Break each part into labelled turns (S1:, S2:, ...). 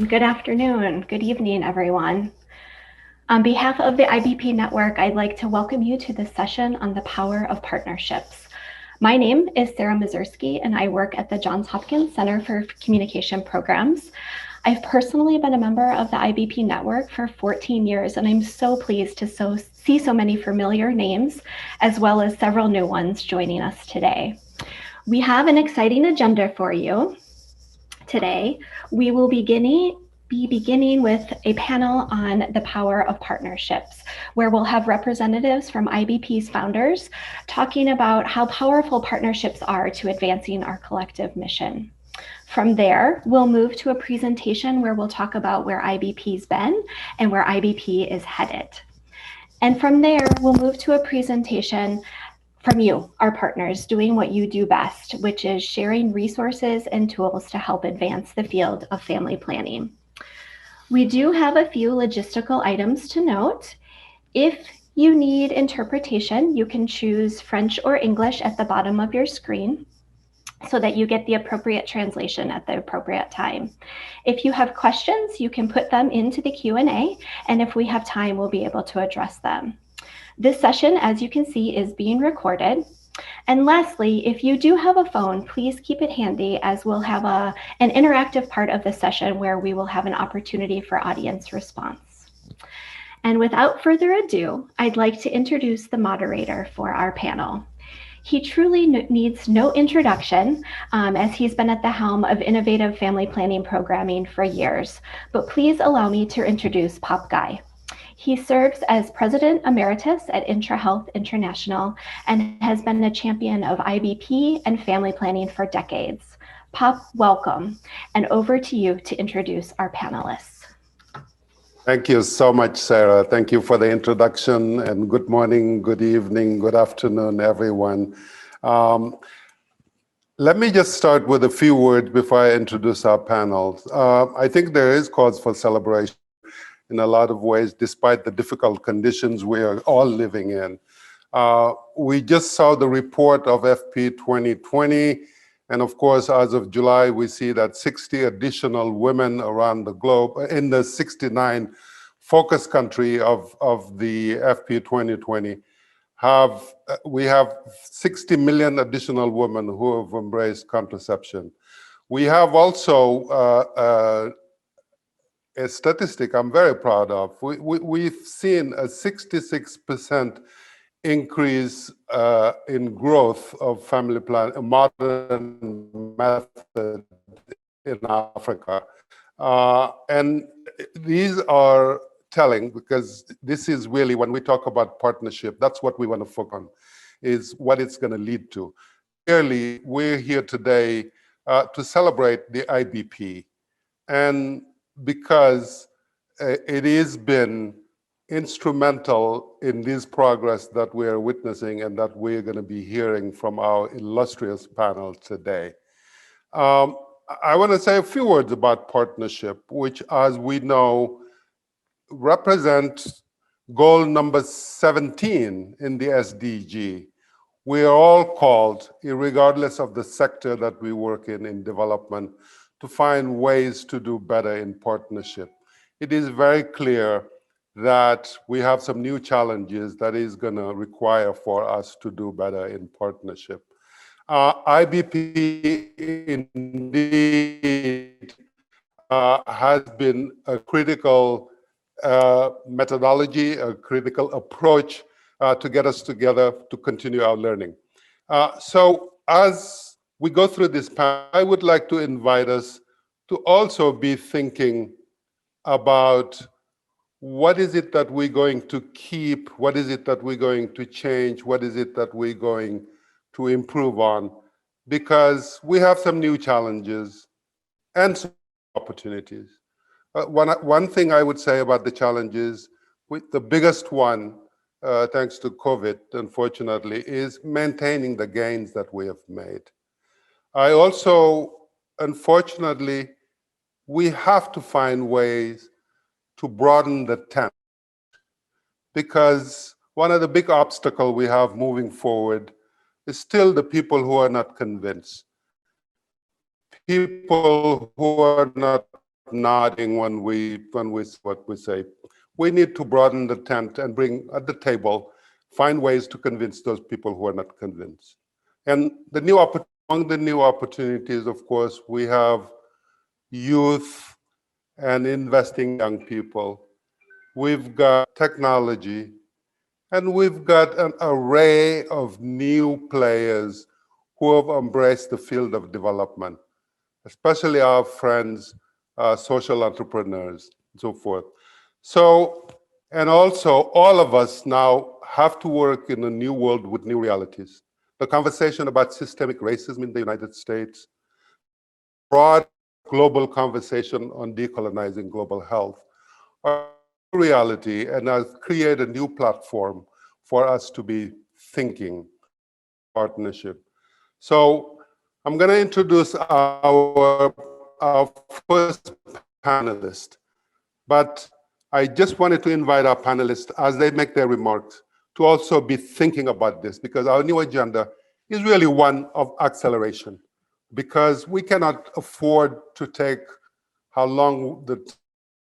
S1: good afternoon, good evening, everyone. On behalf of the IBP Network, I'd like to welcome you to this session on the power of partnerships. My name is Sarah Mazursky, and I work at the Johns Hopkins Center for Communication Programs. I've personally been a member of the IBP Network for 14 years, and I'm so pleased to see so many familiar names, as well as several new ones joining us today. We have an exciting agenda for you. Today, we will be beginning with a panel on the power of partnerships, where we'll have representatives from IBP's founders talking about how powerful partnerships are to advancing our collective mission. From there, we'll move to a presentation where we'll talk about where IBP's been and where IBP is headed. And from there, we'll move to a presentation from you, our partners, doing what you do best, which is sharing resources and tools to help advance the field of family planning. We do have a few logistical items to note. If you need interpretation, you can choose French or English at the bottom of your screen so that you get the appropriate translation at the appropriate time. If you have questions, you can put them into the Q&A, and if we have time, we'll be able to address them. This session, as you can see, is being recorded. And lastly, if you do have a phone, please keep it handy, as we'll have an interactive part of the session where we will have an opportunity for audience response. And without further ado, I'd like to introduce the moderator for our panel. He truly needs no introduction, as he's been at the helm of innovative family planning programming for years. But please allow me to introduce Pop Guy. He serves as President Emeritus at IntraHealth International and has been a champion of IBP and family planning for decades. Pop, welcome, and over to you to introduce our panelists.
S2: Thank you so much, Sarah. Thank you for the introduction, and good morning, good evening, good afternoon, everyone. Let me just start with a few words before I introduce our panel. I think there is cause for celebration in a lot of ways, despite the difficult conditions we are all living in. We just saw the report of FP 2020, and of course, as of July, we see that 60 additional women around the globe, in the 69 focus country of the FP 2020, we have 60 million additional women who have embraced contraception. We have also a statistic I'm very proud of. We've seen a 66% increase in growth of family plan, a modern method in Africa. And these are telling, because this is really, when we talk about partnership, that's what we want to focus on, is what it's going to lead to. Clearly, we're here today to celebrate the IBP. And because it has been instrumental in this progress that we are witnessing and that we're going to be hearing from our illustrious panel today. I want to say a few words about partnership, which, as we know, represents goal number 17 in the SDG. We are all called, regardless of the sector that we work in development, to find ways to do better in partnership. It is very clear that we have some new challenges that is going to require for us to do better in partnership. IBP indeed has been a critical methodology, a critical approach to get us together to continue our learning. So as we go through this panel, I would like to invite us to also be thinking about what is it that we're going to keep, what is it that we're going to change, what is it that we're going to improve on, because we have some new challenges and some opportunities. One thing I would say about the challenges, the biggest one, thanks to COVID, unfortunately, is maintaining the gains that we have made. I also, unfortunately, we have to find ways to broaden the tent, because one of the big obstacles we have moving forward is still the people who are not convinced, people who are not nodding when we what we say. We need to broaden the tent and bring at the table, find ways to convince those people who are not convinced. And among the new opportunities, of course, we have youth and investing in young people. We've got technology, and we've got an array of new players who have embraced the field of development, especially our friends, social entrepreneurs, and so forth. So, and also all of us now have to work in a new world with new realities. The conversation about systemic racism in the United States, broad global conversation on decolonizing global health are a reality and has created a new platform for us to be thinking partnership. So I'm going to introduce our first panelist, but I just wanted to invite our panelists as they make their remarks to also be thinking about this, because our new agenda is really one of acceleration, because we cannot afford to take how long the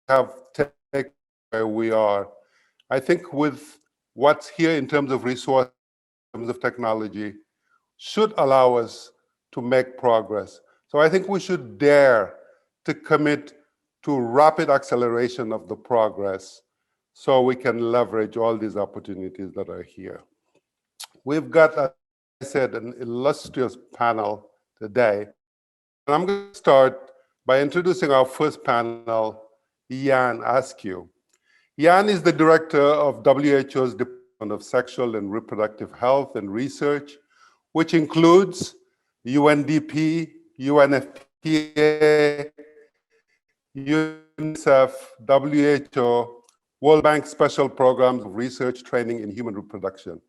S2: have taken where we are. I think with what's here in terms of resources, in terms of technology, should allow us to make progress. So I think we should dare to commit to rapid acceleration of the progress so we can leverage all these opportunities that are here. We've got, as I said, an illustrious panel today. And I'm going to start by introducing our first panel, Jan Askew. Jan is the director of WHO's Department of Sexual and Reproductive Health and Research, which includes UNDP, UNFPA, UNICEF, WHO, World Bank Special Programs of Research Training in Human Reproduction.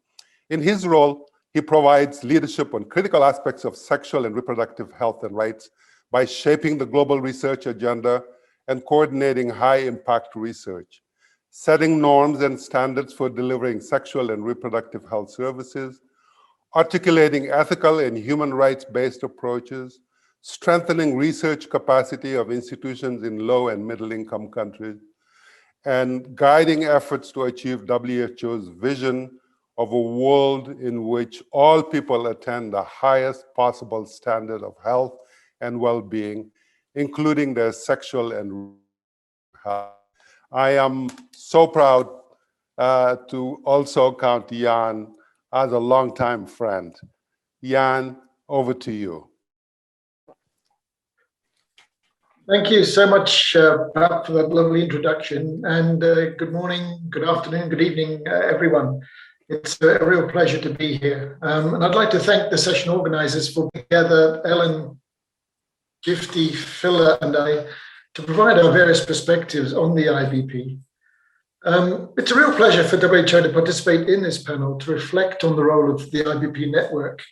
S2: In his role, he provides leadership on critical aspects of sexual and reproductive health and rights by shaping the global research agenda and coordinating high-impact research, setting norms and standards for delivering sexual and reproductive health services, articulating ethical and human rights-based approaches, strengthening research capacity of institutions in low and middle-income countries, and guiding efforts to achieve WHO's vision of a world in which all people attain the highest possible standard of health and well-being, including their sexual and health. I am so proud to also count Jan as a longtime friend. Jan, over to you.
S3: Thank you so much, Pat, for that lovely introduction. And good morning, good afternoon, good evening, everyone. It's a real pleasure to be here. And I'd like to thank the session organizers for being together, Ellen, Gifty, Phila, and I, to provide our various perspectives on the IBP. It's a real pleasure for WHO to participate in this panel to reflect on the role of the IBP network,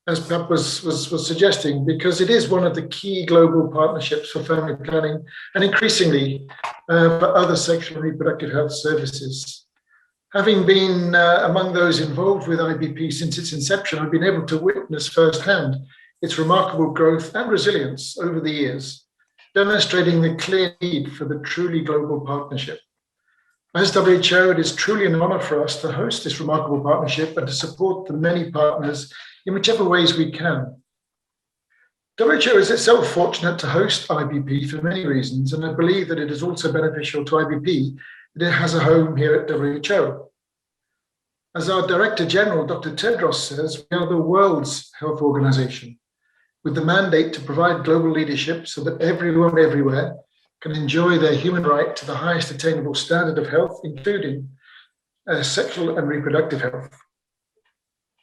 S3: as Pat was suggesting, because it is one of the key global partnerships for family planning and increasingly for other sexual and reproductive health services. Having been among those involved with IBP since its inception, I've been able to witness firsthand its remarkable growth and resilience over the years, demonstrating the clear need for the truly global partnership. As WHO, it is truly an honor for us to host this remarkable partnership and to support the many partners in whichever ways we can. WHO is itself fortunate to host IBP for many reasons, and I believe that it is also beneficial to IBP that it has a home here at WHO. As our Director General, Dr. Tedros, says, we are the world's health organization, with the mandate to provide global leadership so that everyone everywhere can enjoy their human right to the highest attainable standard of health, including sexual and reproductive health.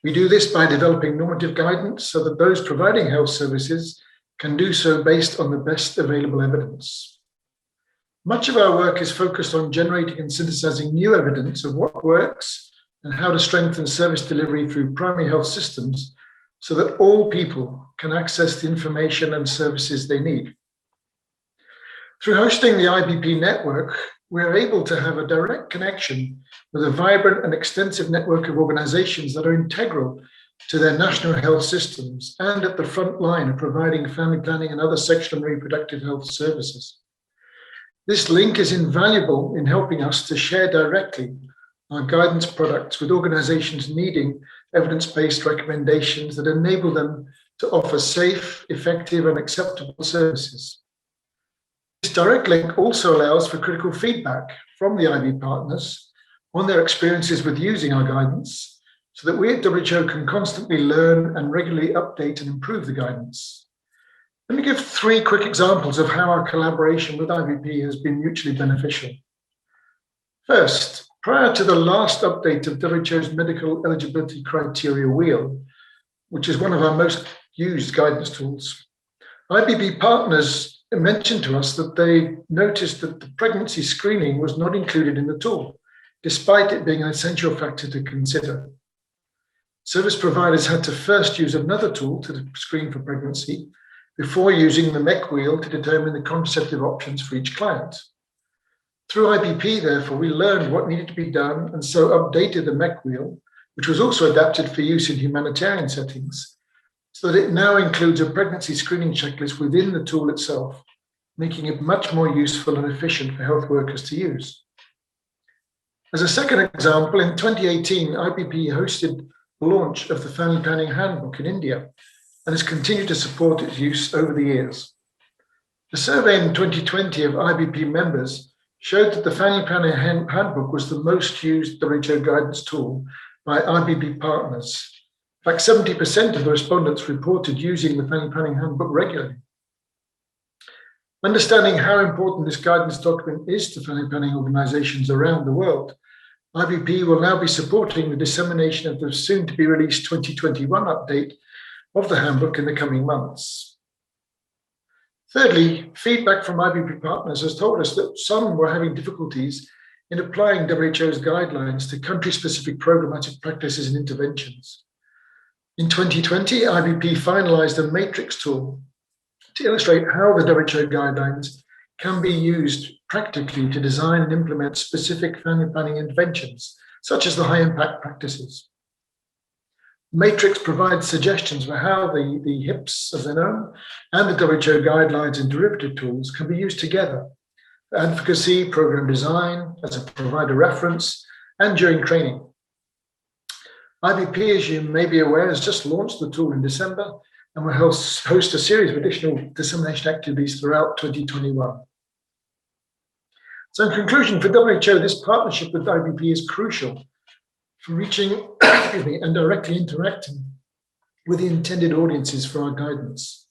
S3: We do this by developing normative guidance so that those providing health services can do so based on the best available evidence. Much of our work is focused on generating and synthesizing new evidence of what works and how to strengthen service delivery through primary health systems so that all people can access the information and services they need. Through hosting the IBP network, we are able to have a direct connection with a vibrant and extensive network of organizations that are integral to their national health systems and at the front line of providing family planning and other sexual and reproductive health services. This link is invaluable in helping us to share directly our guidance products with organizations needing evidence-based recommendations that enable them to offer safe, effective, and acceptable services. This direct link also allows for critical feedback from the IB partners on their experiences with using our guidance, so that we at WHO can constantly learn and regularly update and improve the guidance. Let me give 3 quick examples of how our collaboration with IBP has been mutually beneficial. First, prior to the last update of WHO's medical eligibility criteria wheel, which is one of our most used guidance tools, IBP partners mentioned to us that they noticed that the pregnancy screening was not included in the tool, despite it being an essential factor to consider. Service providers had to first use another tool to screen for pregnancy before using the MEC wheel to determine the contraceptive options for each client. Through IBP, therefore, we learned what needed to be done and so updated the MEC wheel, which was also adapted for use in humanitarian settings, so that it now includes a pregnancy screening checklist within the tool itself, making it much more useful and efficient for health workers to use. As a second example, in 2018, IBP hosted the launch of the Family Planning Handbook in India and has continued to support its use over the years. The survey in 2020 of IBP members showed that the Family Planning Handbook was the most used WHO guidance tool by IBP partners. In fact, 70% of the respondents reported using the Family Planning Handbook regularly. Understanding how important this guidance document is to family planning organizations around the world, IBP will now be supporting the dissemination of the soon-to-be-released 2021 update of the handbook in the coming months. Thirdly, feedback from IBP partners has told us that some were having difficulties in applying WHO's guidelines to country-specific programmatic practices and interventions. In 2020, IBP finalized a matrix tool to illustrate how the WHO guidelines can be used practically to design and implement specific family planning interventions, such as the high-impact practices. Matrix provides suggestions for how the HIPs, as they're known, and the WHO guidelines and derivative tools can be used together for advocacy, program design, as a provider reference, and during training. IBP, as you may be aware, has just launched the tool in December and will host a series of additional dissemination activities throughout 2021. So in conclusion, for WHO, this partnership with IBP is crucial for reaching and directly interacting with the intended audiences for our guidance.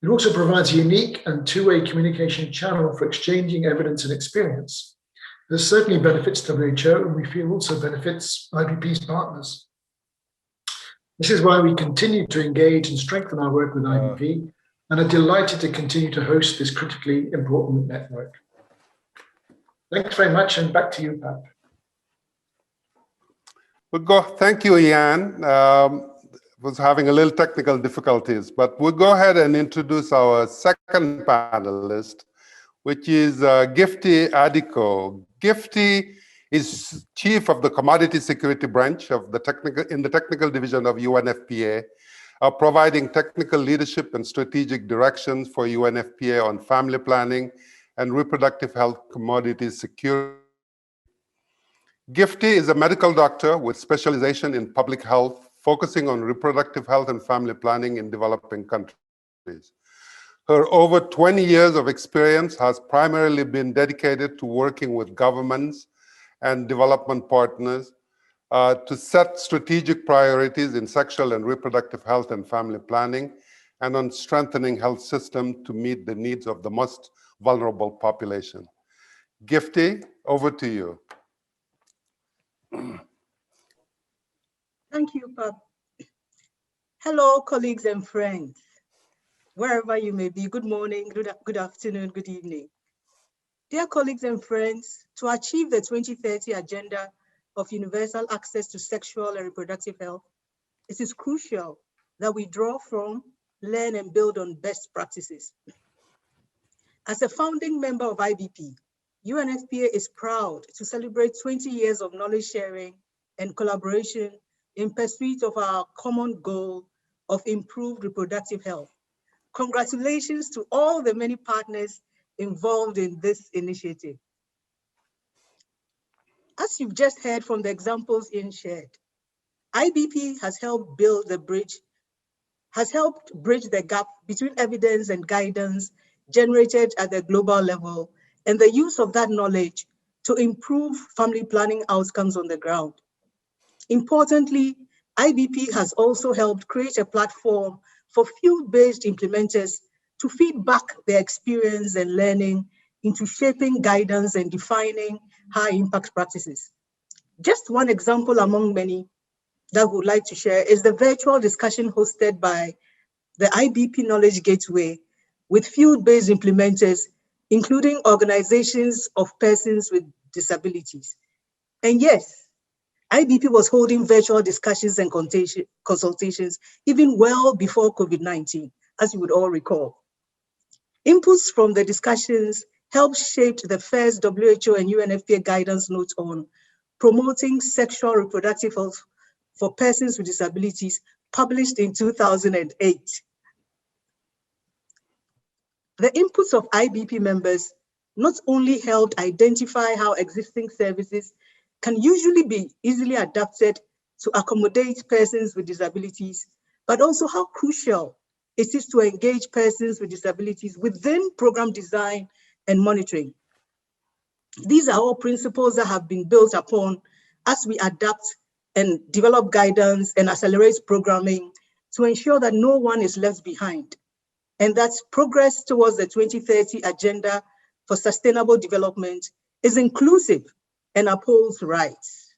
S3: It also provides a unique and two-way communication channel for exchanging evidence and experience. This certainly benefits WHO, and we feel also benefits IBP's partners. This is why we continue to engage and strengthen our work with IBP and are delighted to continue to host this critically important network. Thanks very much, and back to you, Pat.
S2: Thank you, Ian. Was having a little technical difficulties, but we'll go ahead and introduce our second panelist, which is Gifty Adiko. Gifty is chief of the Commodity Security Branch of the technical division of UNFPA, providing technical leadership and strategic directions for UNFPA on family planning and reproductive health commodity security. Gifty is a medical doctor with specialization in public health, focusing on reproductive health and family planning in developing countries. Her over 20 years of experience has primarily been dedicated to working with governments and development partners to set strategic priorities in sexual and reproductive health and family planning, and on strengthening health systems to meet the needs of the most vulnerable population. Gifty, over to you.
S4: Thank you, Pap. Hello, colleagues and friends. Wherever you may be, good morning, good afternoon, good evening. Dear colleagues and friends, to achieve the 2030 agenda of universal access to sexual and reproductive health, it is crucial that we draw from, learn, and build on best practices. As a founding member of IBP, UNFPA is proud to celebrate 20 years of knowledge sharing and collaboration in pursuit of our common goal of improved reproductive health. Congratulations to all the many partners involved in this initiative. As you've just heard from the examples Ian shared, IBP has helped bridge the gap between evidence and guidance generated at the global level and the use of that knowledge to improve family planning outcomes on the ground. Importantly, IBP has also helped create a platform for field-based implementers to feed back their experience and learning into shaping guidance and defining high-impact practices. Just one example among many that we would like to share is the virtual discussion hosted by the IBP Knowledge Gateway with field-based implementers, including organizations of persons with disabilities. And yes, IBP was holding virtual discussions and consultations even well before COVID-19, as you would all recall. Inputs from the discussions helped shape the first WHO and UNFPA guidance notes on promoting sexual reproductive health for persons with disabilities, published in 2008. The inputs of IBP members not only helped identify how existing services can usually be easily adapted to accommodate persons with disabilities, but also how crucial it is to engage persons with disabilities within program design and monitoring. These are all principles that have been built upon as we adapt and develop guidance and accelerate programming to ensure that no one is left behind, and that progress towards the 2030 Agenda for Sustainable Development is inclusive and upholds rights.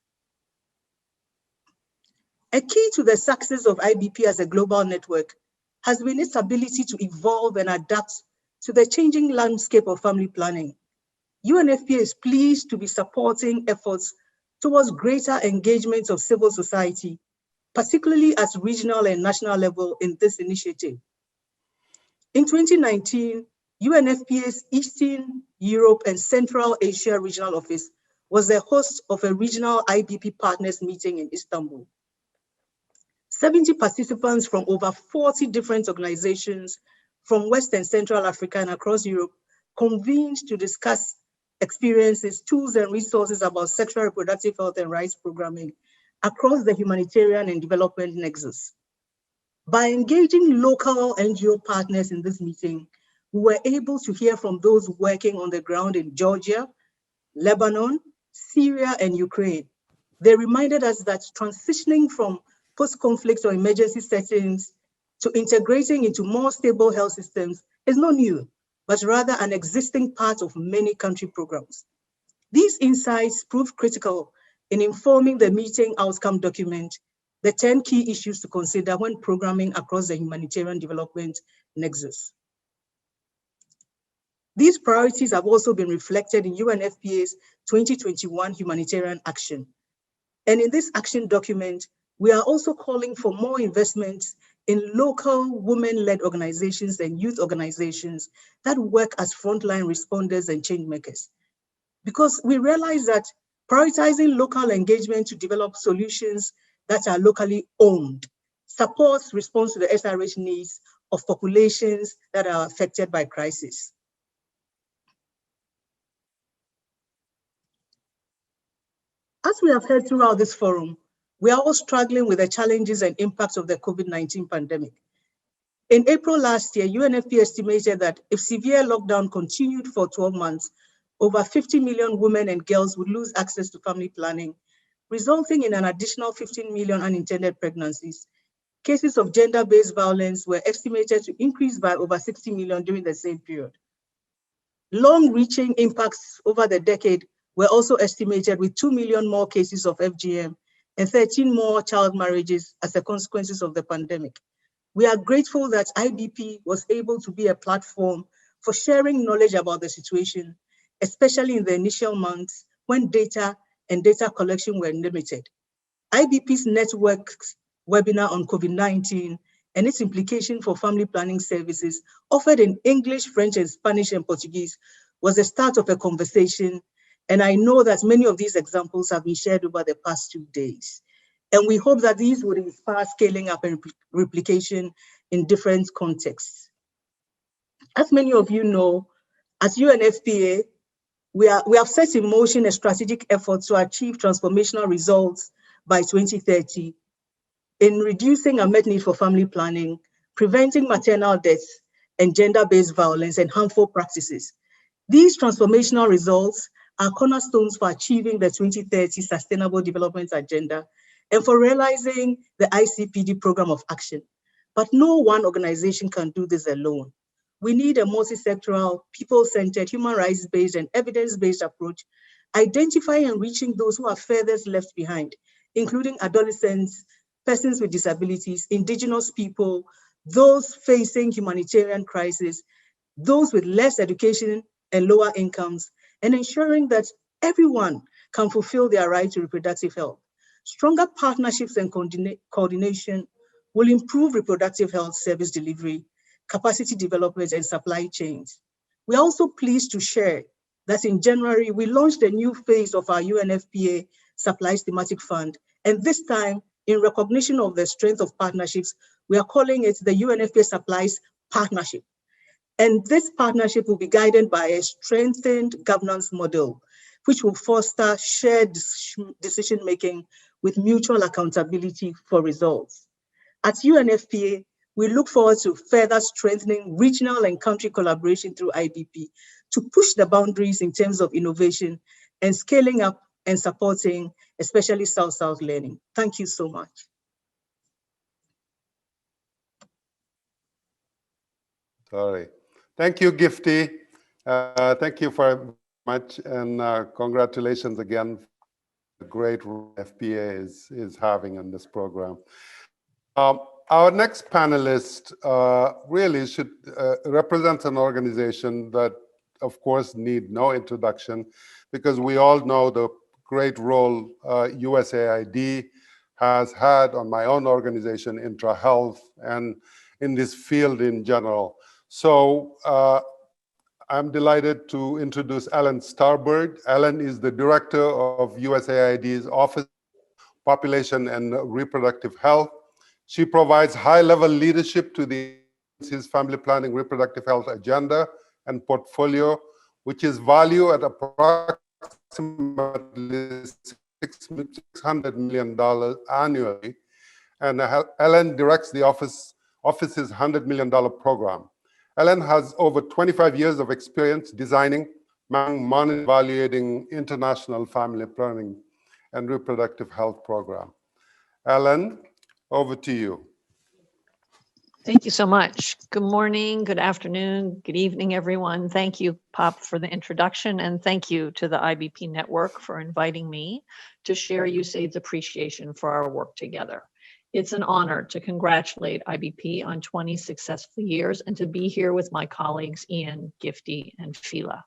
S4: A key to the success of IBP as a global network has been its ability to evolve and adapt to the changing landscape of family planning. UNFPA is pleased to be supporting efforts towards greater engagement of civil society, particularly at regional and national level in this initiative. In 2019, UNFPA's Eastern Europe and Central Asia Regional Office was the host of a regional IBP partners meeting in Istanbul. 70 participants from over 40 different organizations from West and Central Africa and across Europe convened to discuss experiences, tools, and resources about sexual reproductive health and rights programming across the humanitarian and development nexus. By engaging local NGO partners in this meeting, we were able to hear from those working on the ground in Georgia, Lebanon, Syria, and Ukraine. They reminded us that transitioning from post-conflict or emergency settings to integrating into more stable health systems is not new, but rather an existing part of many country programs. These insights proved critical in informing the meeting outcome document, the 10 key issues to consider when programming across the humanitarian development nexus. These priorities have also been reflected in UNFPA's 2021 humanitarian action. And in this action document, we are also calling for more investments in local women-led organizations and youth organizations that work as frontline responders and change makers. Because we realize that prioritizing local engagement to develop solutions that are locally owned supports response to the SRH needs of populations that are affected by crisis. As we have heard throughout this forum, we are all struggling with the challenges and impacts of the COVID-19 pandemic. In April last year, UNFPA estimated that if severe lockdown continued for 12 months, over 50 million women and girls would lose access to family planning, resulting in an additional 15 million unintended pregnancies. Cases of gender-based violence were estimated to increase by over 60 million during the same period. Long-reaching impacts over the decade were also estimated with 2 million more cases of FGM and 13 more child marriages as a consequence of the pandemic. We are grateful that IBP was able to be a platform for sharing knowledge about the situation, especially in the initial months when data and data collection were limited. IBP's network's webinar on COVID-19 and its implication for family planning services, offered in English, French, and Spanish and Portuguese, was the start of a conversation. And I know that many of these examples have been shared over the past 2 days. And we hope that these would inspire scaling up and replication in different contexts. As many of you know, At UNFPA, we have set in motion a strategic effort to achieve transformational results by 2030 in reducing unmet need for family planning, preventing maternal deaths, and gender-based violence and harmful practices. These transformational results are cornerstones for achieving the 2030 Sustainable Development Agenda and for realizing the ICPD Program of Action. But no one organization can do this alone. We need a multi-sectoral, people-centered, human rights-based, and evidence-based approach, identifying and reaching those who are furthest left behind, including adolescents, persons with disabilities, indigenous people, those facing humanitarian crisis, those with less education and lower incomes, and ensuring that everyone can fulfill their right to reproductive health. Stronger partnerships and coordination will improve reproductive health service delivery, capacity development, and supply chains. We're also pleased to share that in January, we launched a new phase of our UNFPA Supplies Thematic Fund, and this time, in recognition of the strength of partnerships, we are calling it the UNFPA Supplies Partnership. And this partnership will be guided by a strengthened governance model, which will foster shared decision-making with mutual accountability for results. At UNFPA, we look forward to further strengthening regional and country collaboration through IBP to push the boundaries in terms of innovation and scaling up and supporting, especially South-South learning. Thank you so much.
S2: Sorry. Thank you, Gifty. Thank you very much, and congratulations again for the great role FPA is having in this program. Our next panelist really should represent an organization that, of course, need no introduction, because we all know the great role USAID has had on my own organization, IntraHealth, and in this field in general. So I'm delighted to introduce Ellen Starbird. Ellen is the director of USAID's Office of Population and Reproductive Health. She provides high-level leadership to the agency's family planning reproductive health agenda and portfolio, which is valued at approximately $600 million annually. And Ellen directs the office's $100 million program. Ellen has over 25 years of experience designing, monitoring, evaluating international family planning and reproductive health program. Ellen, over to you.
S5: Thank you so much. Good morning, good afternoon, good evening, everyone. Thank you, Pop, for the introduction, and thank you to the IBP Network for inviting me to share USAID's appreciation for our work together. It's an honor to congratulate IBP on 20 successful years and to be here with my colleagues Ian, Gifty, and Fila.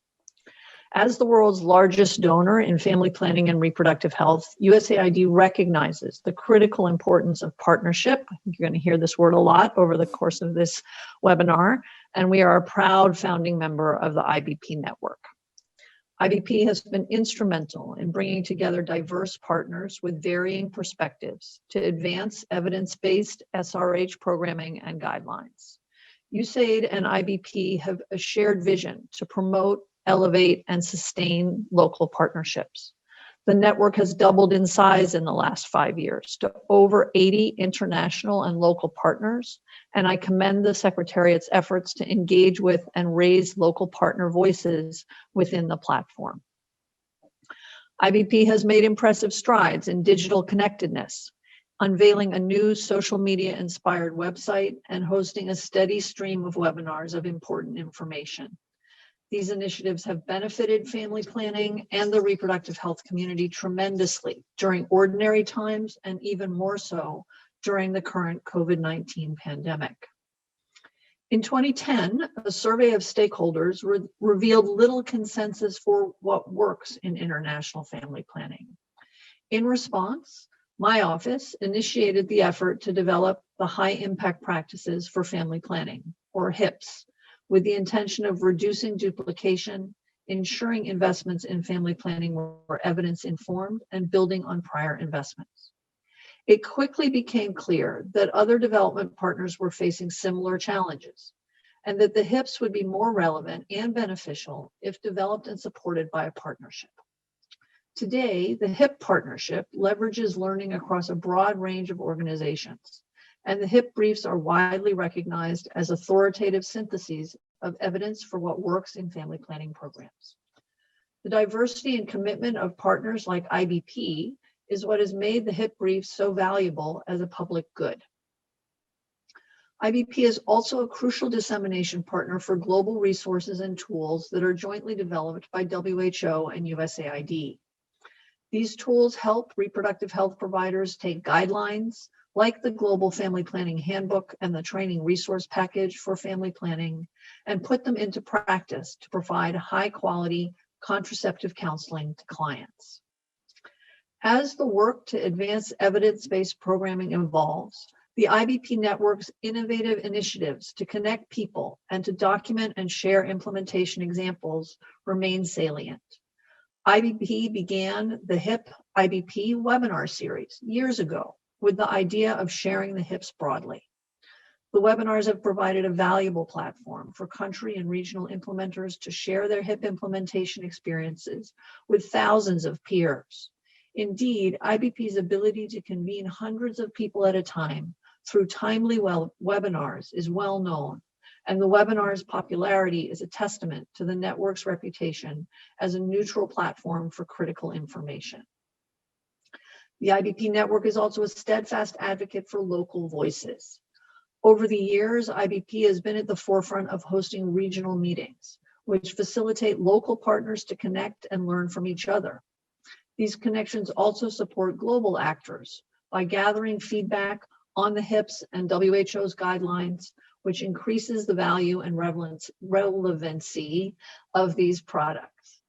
S5: As the world's largest donor in family planning and reproductive health, USAID recognizes the critical importance of partnership. You're going to hear this word a lot over the course of this webinar, and we are a proud founding member of the IBP Network. IBP has been instrumental in bringing together diverse partners with varying perspectives to advance evidence-based SRH programming and guidelines. USAID and IBP have a shared vision to promote, elevate, and sustain local partnerships. The network has doubled in size in the last 5 years to over 80 international and local partners, and I commend the Secretariat's efforts to engage with and raise local partner voices within the platform. IBP has made impressive strides in digital connectedness, unveiling a new social media-inspired website and hosting a steady stream of webinars of important information. These initiatives have benefited family planning and the reproductive health community tremendously during ordinary times, and even more so during the current COVID-19 pandemic. In 2010, a survey of stakeholders revealed little consensus for what works in international family planning. In response, my office initiated the effort to develop the High Impact Practices for Family Planning, or HIPS, with the intention of reducing duplication, ensuring investments in family planning were evidence-informed, and building on prior investments. It quickly became clear that other development partners were facing similar challenges, and that the HIPs would be more relevant and beneficial if developed and supported by a partnership. Today, the HIP partnership leverages learning across a broad range of organizations, and the HIP briefs are widely recognized as authoritative syntheses of evidence for what works in family planning programs. The diversity and commitment of partners like IBP is what has made the HIP briefs so valuable as a public good. IBP is also a crucial dissemination partner for global resources and tools that are jointly developed by WHO and USAID. These tools help reproductive health providers take guidelines like the Global Family Planning Handbook and the Training Resource Package for Family Planning and put them into practice to provide high-quality contraceptive counseling to clients. As the work to advance evidence-based programming evolves, the IBP Network's innovative initiatives to connect people and to document and share implementation examples remain salient. IBP began the HIP IBP webinar series years ago with the idea of sharing the HIPs broadly. The webinars have provided a valuable platform for country and regional implementers to share their HIP implementation experiences with thousands of peers. Indeed, IBP's ability to convene hundreds of people at a time through timely webinars is well known, and the webinar's popularity is a testament to the network's reputation as a neutral platform for critical information. The IBP network is also a steadfast advocate for local voices. Over the years, IBP has been at the forefront of hosting regional meetings, which facilitate local partners to connect and learn from each other. These connections also support global actors by gathering feedback on the HIPs and WHO's guidelines, which increases the value and relevancy of these products.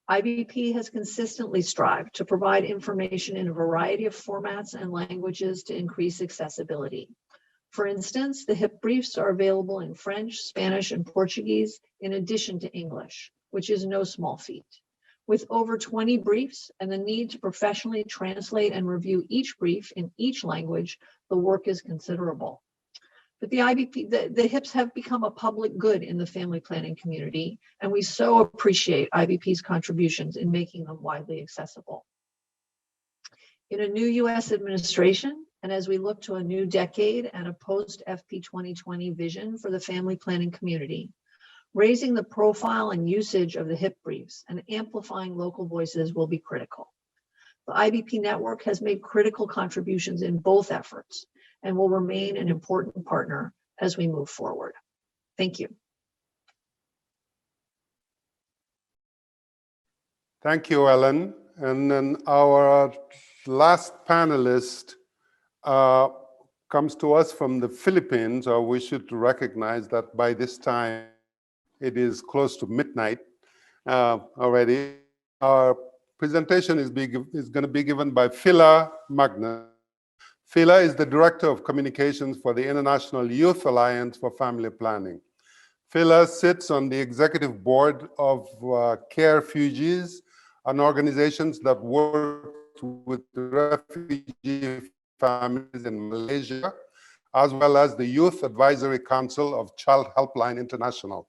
S5: IBP has consistently strived to provide information in a variety of formats and languages to increase accessibility. For instance, the HIP briefs are available in French, Spanish, and Portuguese, in addition to English, which is no small feat. With over 20 briefs and the need to professionally translate and review each brief in each language, the work is considerable. But the HIPs have become a public good in the family planning community, and we so appreciate IBP's contributions in making them widely accessible. In a new US administration, and as we look to a new decade and a post-FP 2020 vision for the family planning community, raising the profile and usage of the HIP briefs and amplifying local voices will be critical. The IBP network has made critical contributions in both efforts and will remain an important partner as we move forward. Thank you.
S2: Thank you, Ellen. And then our last panelist comes to us from the Philippines, or we should recognize that by this time it is close to midnight already. Our presentation is going to be given by Phila Magnus. Phila is the Director of Communications for the International Youth Alliance for Family Planning. Phila sits on the executive board of Care Refugees, an organization that works with refugee families in Malaysia, as well as the Youth Advisory Council of Child Helpline International.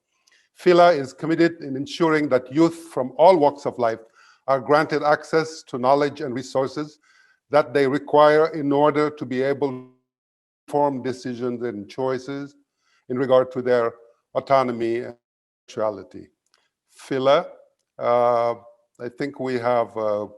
S2: Phila is committed in ensuring that youth from all walks of life are granted access to knowledge and resources that they require in order to be able to form decisions and choices in regard to their autonomy and sexuality. Phila, I think we have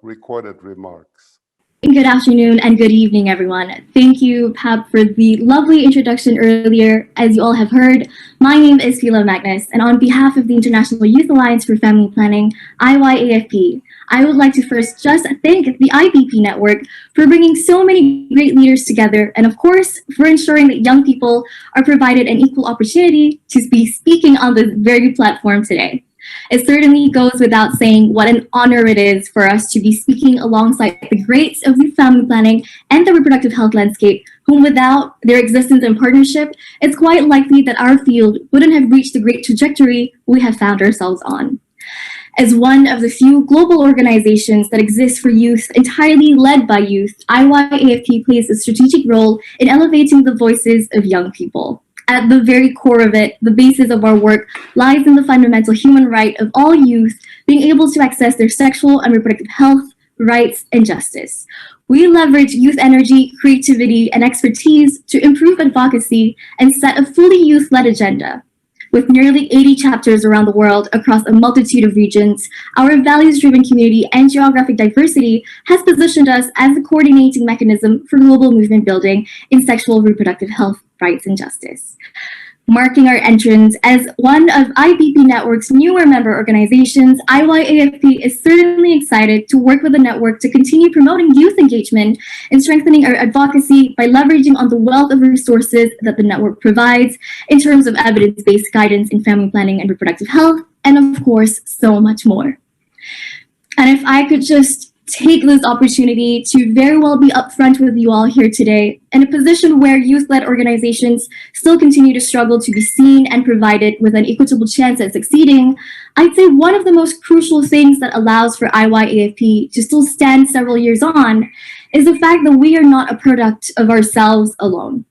S2: recorded remarks.
S6: Good afternoon and good evening, everyone. Thank you, Pab, for the lovely introduction earlier. As you all have heard, my name is Phila Magnus, and on behalf of the International Youth Alliance for Family Planning, IYAFP, I would like to first just thank the IBP Network for bringing so many great leaders together, and of course, for ensuring that young people are provided an equal opportunity to be speaking on this very platform today. It certainly goes without saying what an honor it is for us to be speaking alongside the greats of youth family planning and the reproductive health landscape, whom without their existence and partnership, it's quite likely that our field wouldn't have reached the great trajectory we have found ourselves on. As one of the few global organizations that exist for youth, entirely led by youth, IYAFP plays a strategic role in elevating the voices of young people. At the very core of it, the basis of our work lies in the fundamental human right of all youth being able to access their sexual and reproductive health, rights, and justice. We leverage youth energy, creativity, and expertise to improve advocacy and set a fully youth-led agenda. With nearly 80 chapters around the world across a multitude of regions, our values-driven community and geographic diversity has positioned us as a coordinating mechanism for global movement building in sexual reproductive health, rights, and justice. Marking our entrance as one of IBP Network's newer member organizations, IYAFP is certainly excited to work with the network to continue promoting youth engagement and strengthening our advocacy by leveraging on the wealth of resources that the network provides in terms of evidence-based guidance in family planning and reproductive health, and of course, so much more. And if I could just take this opportunity to very well be upfront with you all here today, in a position where youth-led organizations still continue to struggle to be seen and provided with an equitable chance at succeeding, I'd say one of the most crucial things that allows for IYAFP to still stand several years on is the fact that we are not a product of ourselves alone.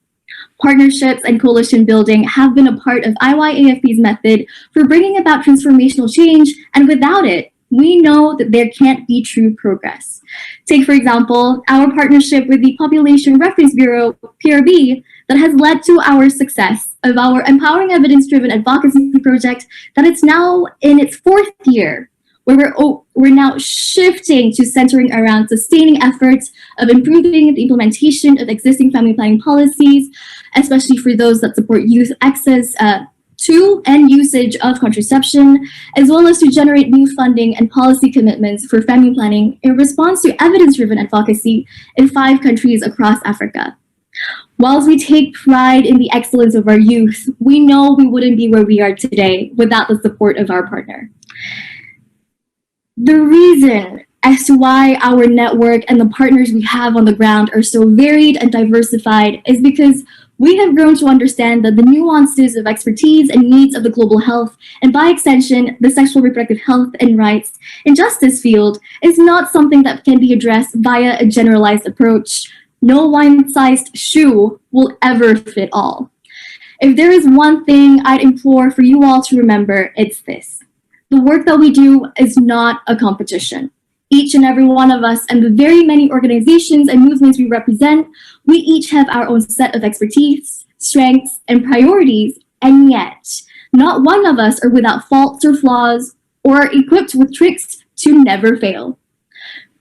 S6: Partnerships and coalition building have been a part of IYAFP's method for bringing about transformational change, and without it, we know that there can't be true progress. Take, for example, our partnership with the Population Reference Bureau, PRB, that has led to our success of our Empowering Evidence-Driven Advocacy project that it's now in its 4th year, where we're now shifting to centering around sustaining efforts of improving the implementation of existing family planning policies, especially for those that support youth access to and usage of contraception, as well as to generate new funding and policy commitments for family planning in response to evidence-driven advocacy in 5 countries across Africa. Whilst we take pride in the excellence of our youth, we know we wouldn't be where we are today without the support of our partner. The reason as to why our network and the partners we have on the ground are so varied and diversified is because we have grown to understand that the nuances of expertise and needs of the global health, and by extension, the sexual reproductive health and rights and justice field, is not something that can be addressed via a generalized approach. No one-sized shoe will ever fit all. If there is one thing I'd implore for you all to remember, it's this. The work that we do is not a competition. Each and every one of us and the very many organizations and movements we represent, we each have our own set of expertise, strengths, and priorities, and yet not one of us are without faults or flaws or are equipped with tricks to never fail.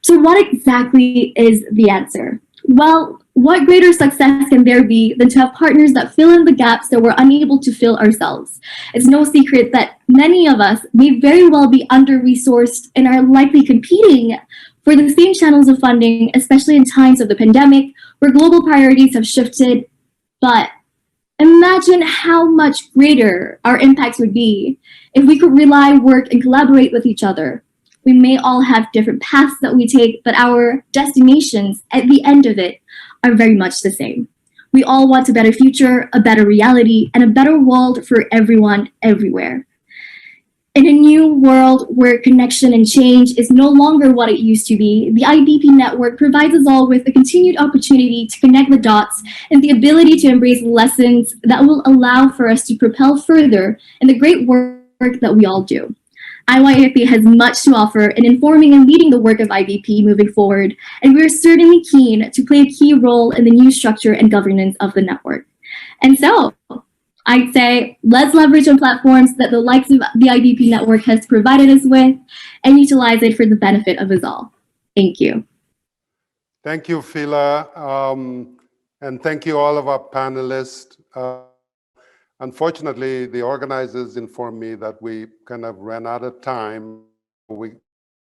S6: So what exactly is the answer? Well, what greater success can there be than to have partners that fill in the gaps that we're unable to fill ourselves? It's no secret that many of us may very well be under-resourced and are likely competing for the same channels of funding, especially in times of the pandemic, where global priorities have shifted. But imagine how much greater our impacts would be if we could rely, work, and collaborate with each other. We may all have different paths that we take, but our destinations at the end of it are very much the same. We all want a better future, a better reality, and a better world for everyone, everywhere. In a new world where connection and change is no longer what it used to be, the IBP Network provides us all with a continued opportunity to connect the dots and the ability to embrace lessons that will allow for us to propel further in the great work that we all do. IYFP has much to offer in informing and leading the work of IBP moving forward, and we are certainly keen to play a key role in the new structure and governance of the network. And so, I'd say let's leverage on platforms that the likes of the IBP network has provided us with and utilize it for the benefit of us all. Thank you.
S2: Thank you, Fila. And thank you all of our panelists. Unfortunately, the organizers informed me that we kind of ran out of time. We're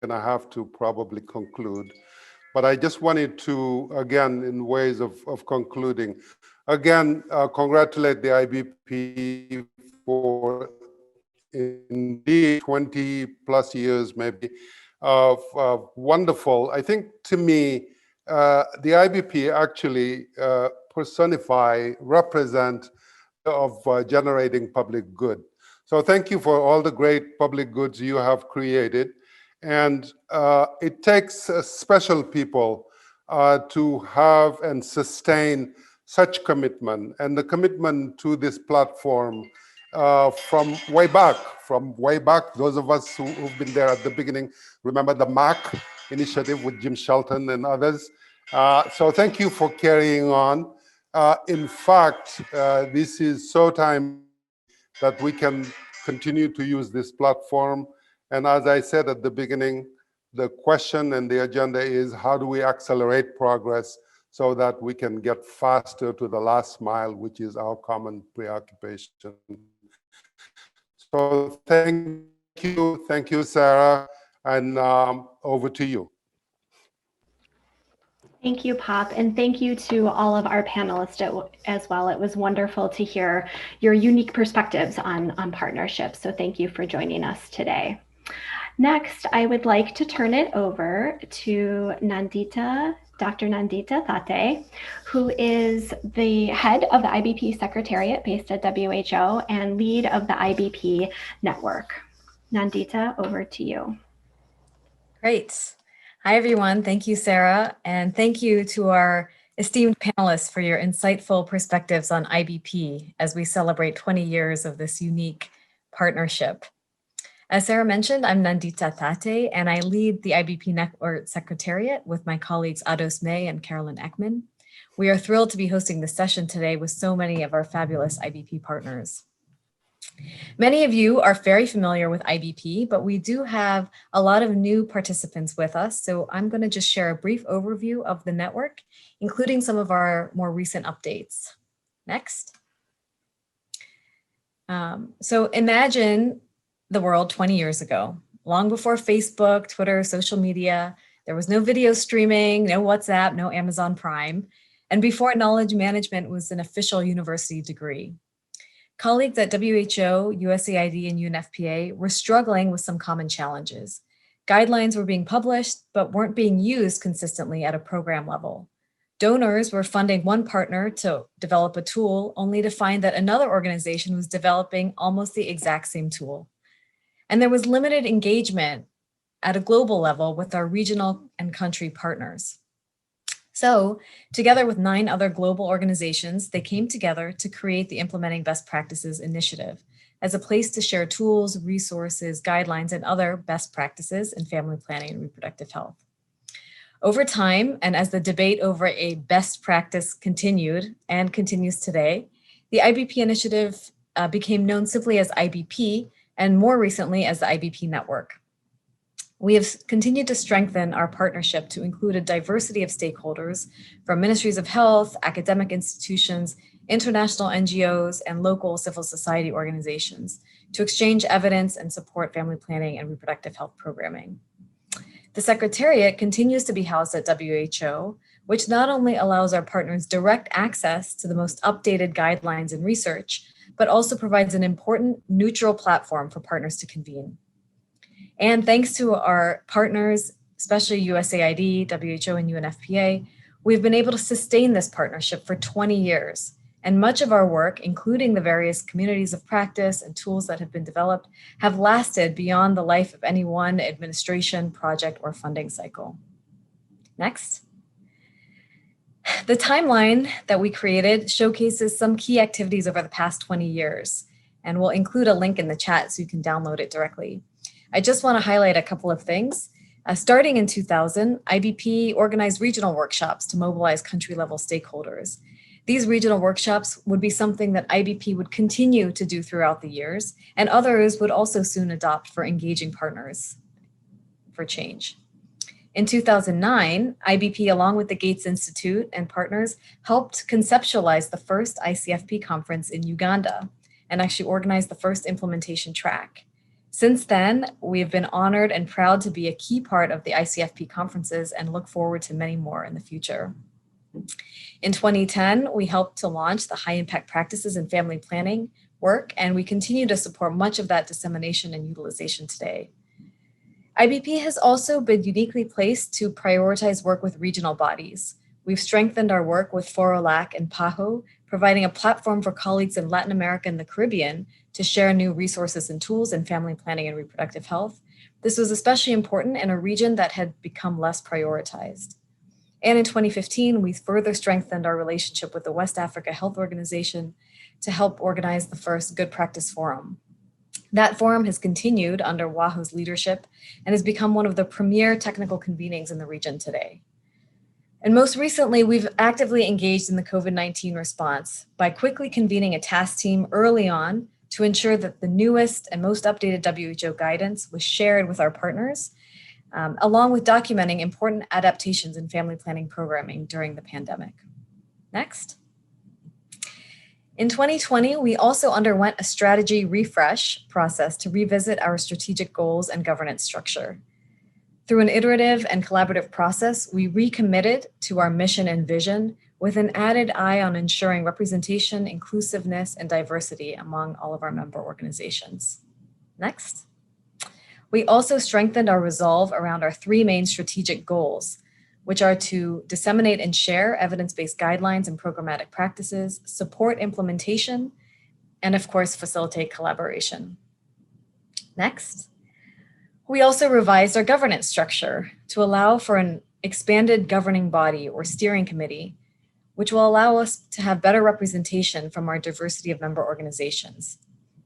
S2: gonna have to probably conclude. But I just wanted to, again, in ways of concluding, again, congratulate the IBP for indeed 20 plus years maybe of wonderful. I think to me, the IBP actually represent of generating public good. So thank you for all the great public goods you have created. And it takes special people to have and sustain such commitment, and the commitment to this platform from way back. Those of us who've been there at the beginning remember the MAC initiative with Jim Shelton and others. So thank you for carrying on. In fact, this is so time that we can continue to use this platform. And as I said at the beginning, the question and the agenda is how do we accelerate progress so that we can get faster to the last mile, which is our common preoccupation. So thank you, Sarah, and over to you.
S1: Thank you, Pop, and thank you to all of our panelists as well. It was wonderful to hear your unique perspectives on partnerships, so thank you for joining us today. Next, I would like to turn it over to Dr. Nandita Thate, who is the head of the IBP Secretariat based at WHO and lead of the IBP Network. Nandita, over to you.
S7: Great. Hi, everyone. Thank you, Sarah. And thank you to our esteemed panelists for your insightful perspectives on IBP as we celebrate 20 years of this unique partnership. As Sarah mentioned, I'm Nandita Thate, and I lead the IBP Network Secretariat with my colleagues Ados May and Carolyn Ekman. We are thrilled to be hosting this session today with so many of our fabulous IBP partners. Many of you are very familiar with IBP, but we do have a lot of new participants with us. So I'm going to just share a brief overview of the network, including some of our more recent updates. Next. So imagine the world 20 years ago, long before Facebook, Twitter, social media. There was no video streaming, no WhatsApp, no Amazon Prime, and before knowledge management was an official university degree. Colleagues at WHO, USAID, and UNFPA were struggling with some common challenges. Guidelines were being published, but weren't being used consistently at a program level. Donors were funding one partner to develop a tool, only to find that another organization was developing almost the exact same tool. And there was limited engagement at a global level with our regional and country partners. So, together with 9 other global organizations, they came together to create the Implementing Best Practices Initiative as a place to share tools, resources, guidelines, and other best practices in family planning and reproductive health. Over time, and as the debate over a best practice continued and continues today, the IBP initiative became known simply as IBP, and more recently as the IBP Network. We have continued to strengthen our partnership to include a diversity of stakeholders from ministries of health, academic institutions, international NGOs, and local civil society organizations to exchange evidence and support family planning and reproductive health programming. The Secretariat continues to be housed at WHO, which not only allows our partners direct access to the most updated guidelines and research, but also provides an important neutral platform for partners to convene. And thanks to our partners, especially USAID, WHO, and UNFPA, we've been able to sustain this partnership for 20 years. And much of our work, including the various communities of practice and tools that have been developed, have lasted beyond the life of any one administration, project, or funding cycle. Next. The timeline that we created showcases some key activities over the past 20 years, and we'll include a link in the chat so you can download it directly. I just want to highlight a couple of things. Starting in 2000, IBP organized regional workshops to mobilize country-level stakeholders. These regional workshops would be something that IBP would continue to do throughout the years, and others would also soon adopt for engaging partners for change. In 2009, IBP, along with the Gates Institute and partners, helped conceptualize the first ICFP conference in Uganda and actually organized the first implementation track. Since then, we have been honored and proud to be a key part of the ICFP conferences and look forward to many more in the future. In 2010, we helped to launch the High Impact Practices in Family Planning work, and we continue to support much of that dissemination and utilization today. IBP has also been uniquely placed to prioritize work with regional bodies. We've strengthened our work with FOROLAC and PAHO, providing a platform for colleagues in Latin America and the Caribbean to share new resources and tools in family planning and reproductive health. This was especially important in a region that had become less prioritized. And in 2015, we further strengthened our relationship with the West Africa Health Organization to help organize the first Good Practice Forum. That forum has continued under WAHO's leadership and has become one of the premier technical convenings in the region today. And most recently, we've actively engaged in the COVID-19 response by quickly convening a task team early on to ensure that the newest and most updated WHO guidance was shared with our partners, along with documenting important adaptations in family planning programming during the pandemic. Next. In 2020, we also underwent a strategy refresh process to revisit our strategic goals and governance structure. Through an iterative and collaborative process, we recommitted to our mission and vision with an added eye on ensuring representation, inclusiveness, and diversity among all of our member organizations. Next. We also strengthened our resolve around our three main strategic goals, which are to disseminate and share evidence-based guidelines and programmatic practices, support implementation, and of course, facilitate collaboration. Next. We also revised our governance structure to allow for an expanded governing body or steering committee, which will allow us to have better representation from our diversity of member organizations.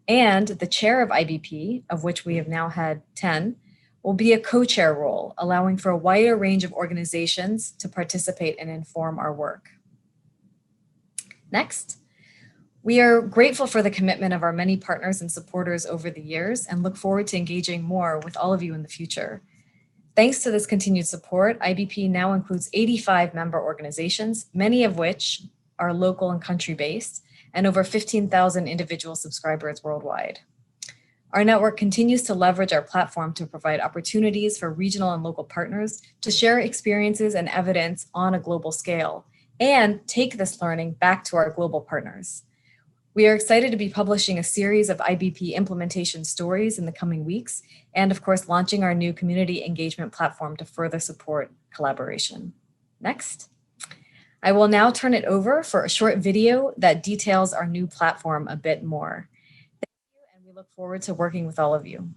S7: And the chair of IBP, of which we have now had 10, will be a co-chair role, allowing for a wider range of organizations to participate and inform our work. Next, we are grateful for the commitment of our many partners and supporters over the years and look forward to engaging more with all of you in the future. Thanks to this continued support, IBP now includes 85 member organizations, many of which are local and country-based, and over 15,000 individual subscribers worldwide. Our network continues to leverage our platform to provide opportunities for regional and local partners to share experiences and evidence on a global scale and take this learning back to our global partners. We are excited to be publishing a series of IBP implementation stories in the coming weeks, and of course, launching our new community engagement platform to further support collaboration. Next. I will now turn it over for a short video that details our new platform a bit more. We look forward to working with all of you.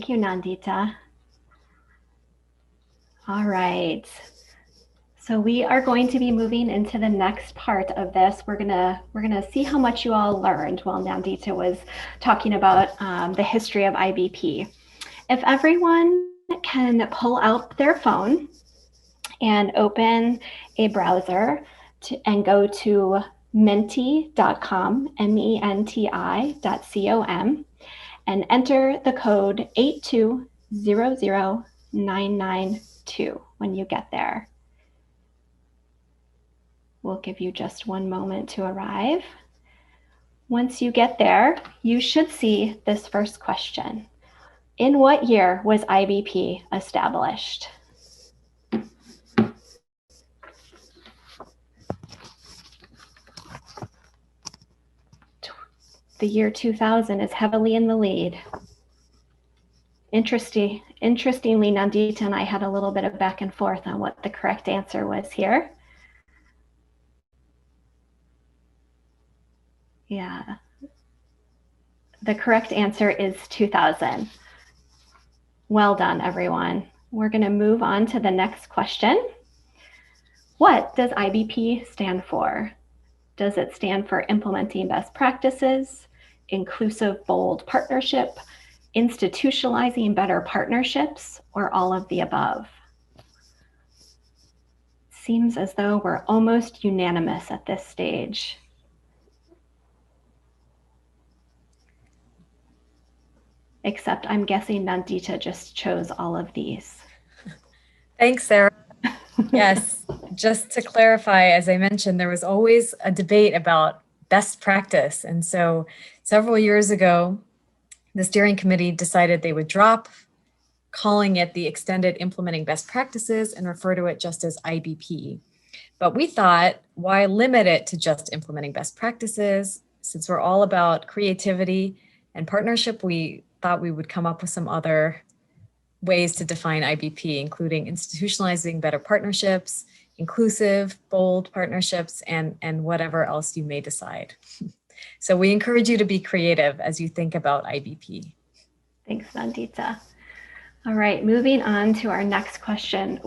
S1: Thank you, Nandita. All right. So we are going to be moving into the next part of this. We're gonna see how much you all learned while Nandita was talking about the history of IBP. If everyone can pull out their phone and open a browser and go to menti.com, menti.com, and enter the code 8200992 when you get there. We'll give you just one moment to arrive. Once you get there, you should see this first question. In what year was IBP established? The year 2000 is heavily in the lead. Interestingly, Nandita and I had a little bit of back and forth on what the correct answer was here. Yeah, the correct answer is 2000. Well done, everyone. We're going to move on to the next question. What does IBP stand for? Does it stand for Implementing Best Practices, Inclusive Bold Partnership, Institutionalizing Better Partnerships, or all of the above? Seems as though we're almost unanimous at this stage. Except I'm guessing Nandita just chose all of these.
S7: Thanks, Sarah. Yes, just to clarify, as I mentioned, there was always a debate about best practice. And so several years ago, the steering committee decided they would drop calling it the Extended Implementing Best Practices and refer to it just as IBP. But we thought, why limit it to just implementing best practices? Since we're all about creativity and partnership, we thought we would come up with some other ways to define IBP, including institutionalizing better partnerships, inclusive, bold partnerships, and whatever else you may decide. So we encourage you to be creative as you think about IBP.
S1: Thanks, Nandita. All right, moving on to our next question.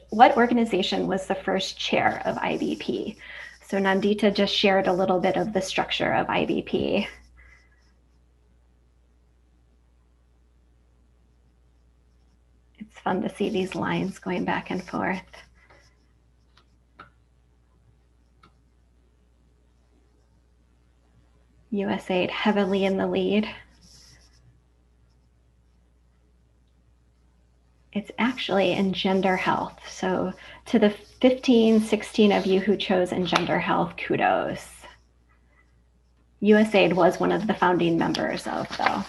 S1: What organization was the first chair of IBP? So Nandita just shared a little bit of the structure of IBP. It's fun to see these lines going back and forth. USAID heavily in the lead. It's actually in gender health. So to the 15, 16 of you who chose in gender health, kudos. USAID was one of the founding members of, though.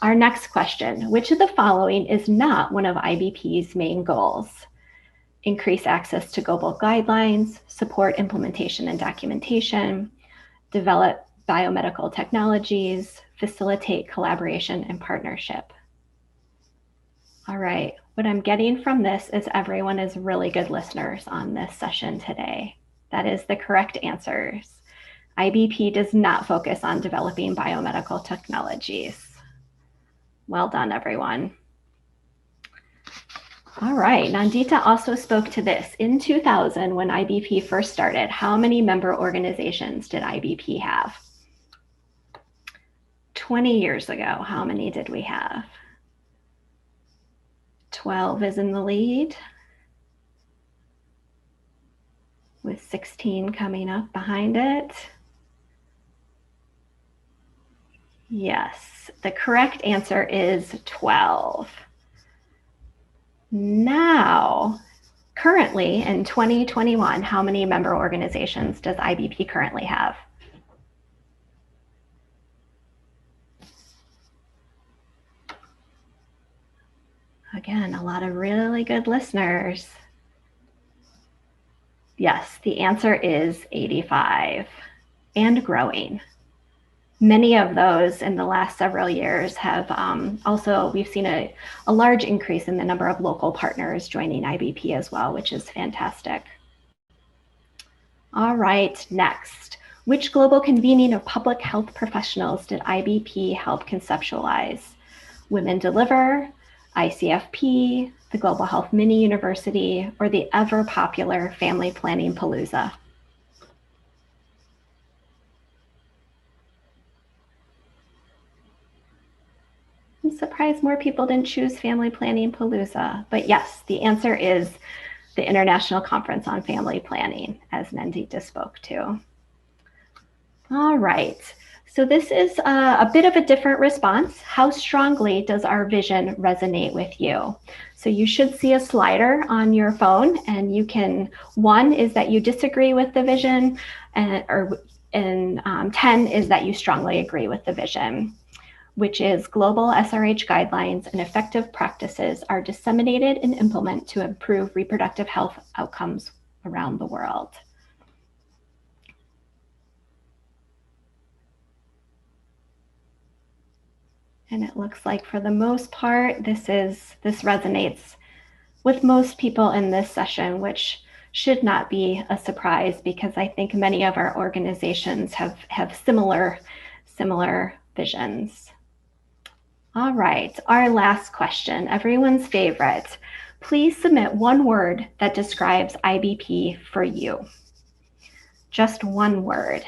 S1: Our next question, which of the following is not one of IBP's main goals? Increase access to global guidelines, support implementation and documentation, develop biomedical technologies, facilitate collaboration and partnership. All right, what I'm getting from this is everyone is really good listeners on this session today. That is the correct answers. IBP does not focus on developing biomedical technologies. Well done, everyone. All right, Nandita also spoke to this. In 2000, when IBP first started, how many member organizations did IBP have? 20 years ago, how many did we have? 12 is in the lead, with 16 coming up behind it. Yes, the correct answer is 12. Now, currently in 2021, how many member organizations does IBP currently have? Again, a lot of really good listeners. Yes, the answer is 85 and growing. Many of those in the last several years have also, we've seen a large increase in the number of local partners joining IBP as well, which is fantastic. All right, next. Which global convening of public health professionals did IBP help conceptualize? Women Deliver, ICFP, the Global Health Mini University, or the ever popular Family Planning Palooza. I'm surprised more people didn't choose Family Planning Palooza, but yes, the answer is the International Conference on Family Planning, as Nandi just spoke to. All right, so this is a bit of a different response. How strongly does our vision resonate with you? So you should see a slider on your phone, and you can, 1 is that you disagree with the vision, and 10 is that you strongly agree with the vision, which is global SRH guidelines and effective practices are disseminated and implemented to improve reproductive health outcomes around the world. And it looks like for the most part, this resonates with most people in this session, which should not be a surprise because I think many of our organizations have similar visions. All right, our last question, everyone's favorite. Please submit 1 word that describes IBP for you. Just 1 word.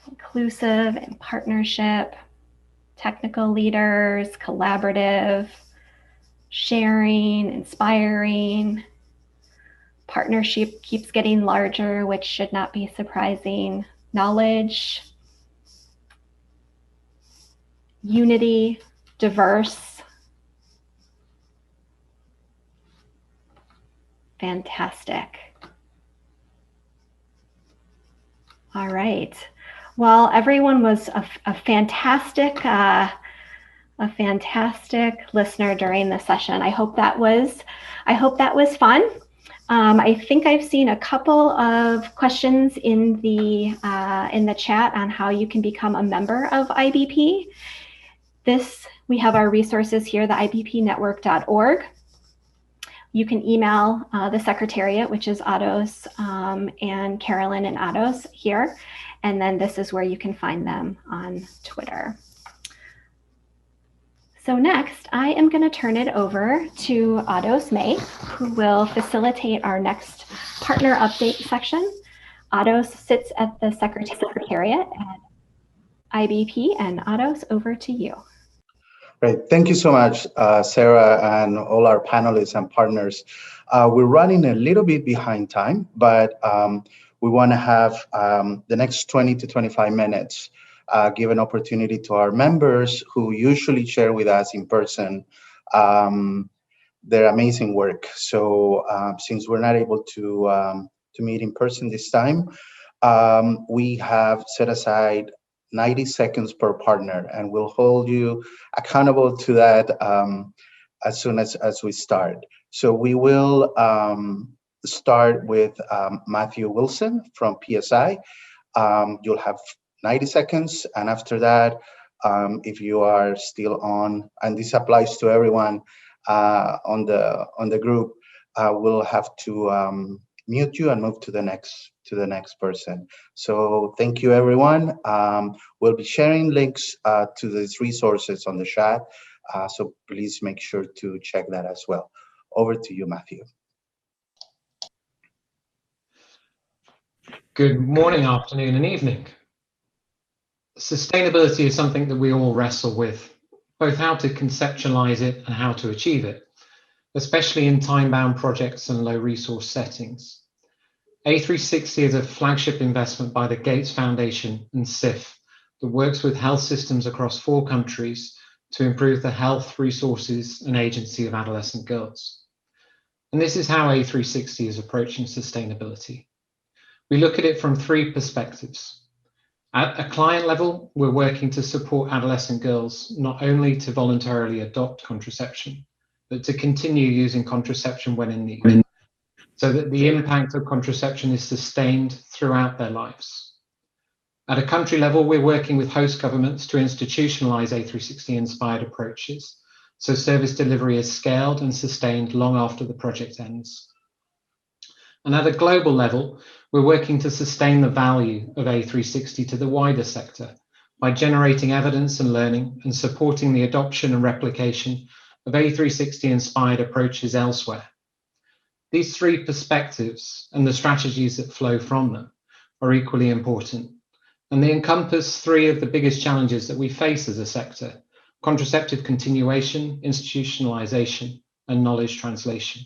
S1: Inclusive and partnership, technical leaders, collaborative, sharing, inspiring. Partnership keeps getting larger, which should not be surprising. Knowledge, unity, diverse. Fantastic. All right. Well, everyone was a fantastic listener during the session. I hope that was fun. I think I've seen a couple of questions in the chat on how you can become a member of IBP. We have our resources here, the ibpnetwork.org. You can email the Secretariat, which is Ados and Carolyn and Ados here. And then this is where you can find them on Twitter. So next, I am going to turn it over to Ados May, who will facilitate our next partner update section. Ados sits at the Secretariat at IBP, and Ados, over to you.
S8: Great. Thank you so much, Sarah, and all our panelists and partners. We're running a little bit behind time, but we want to have the next 20 to 25 minutes give an opportunity to our members who usually share with us in person their amazing work. So since we're not able to meet in person this time, we have set aside 90 seconds per partner, and we'll hold you accountable to that as soon as we start. So we will start with Matthew Wilson from PSI. You'll have 90 seconds, and after that, if you are still on, and this applies to everyone on the group, we'll have to mute you and move to the next person. So thank you, everyone. We'll be sharing links to these resources on the chat, so please make sure to check that as well. Over to you, Matthew.
S9: Good morning, afternoon, and evening. Sustainability is something that we all wrestle with, both how to conceptualize it and how to achieve it, especially in time-bound projects and low-resource settings. A360 is a flagship investment by the Gates Foundation and SIF that works with health systems across 4 countries to improve the health, resources, and agency of adolescent girls. And this is how A360 is approaching sustainability. We look at it from 3 perspectives. At a client level, we're working to support adolescent girls not only to voluntarily adopt contraception, but to continue using contraception when in need, so that the impact of contraception is sustained throughout their lives. At a country level, we're working with host governments to institutionalize A360-inspired approaches, so service delivery is scaled and sustained long after the project ends. And at a global level, we're working to sustain the value of A360 to the wider sector by generating evidence and learning and supporting the adoption and replication of A360-inspired approaches elsewhere. These three perspectives and the strategies that flow from them are equally important, and they encompass three of the biggest challenges that we face as a sector: contraceptive continuation, institutionalization, and knowledge translation.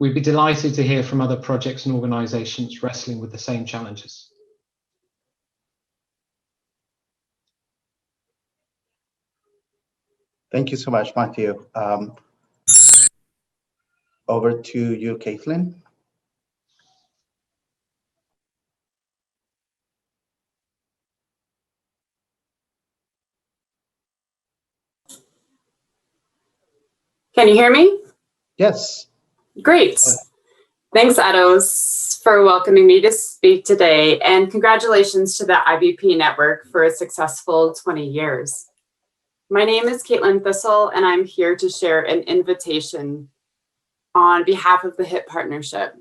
S9: We'd be delighted to hear from other projects and organizations wrestling with the same challenges.
S8: Thank you so much, Matthew. Over to you, Caitlin.
S10: Can you hear me?
S8: Yes.
S10: Great. Thanks, Ados, for welcoming me to speak today, and congratulations to the IBP Network for a successful 20 years. My name is Caitlin Thistle, and I'm here to share an invitation on behalf of the HIP Partnership.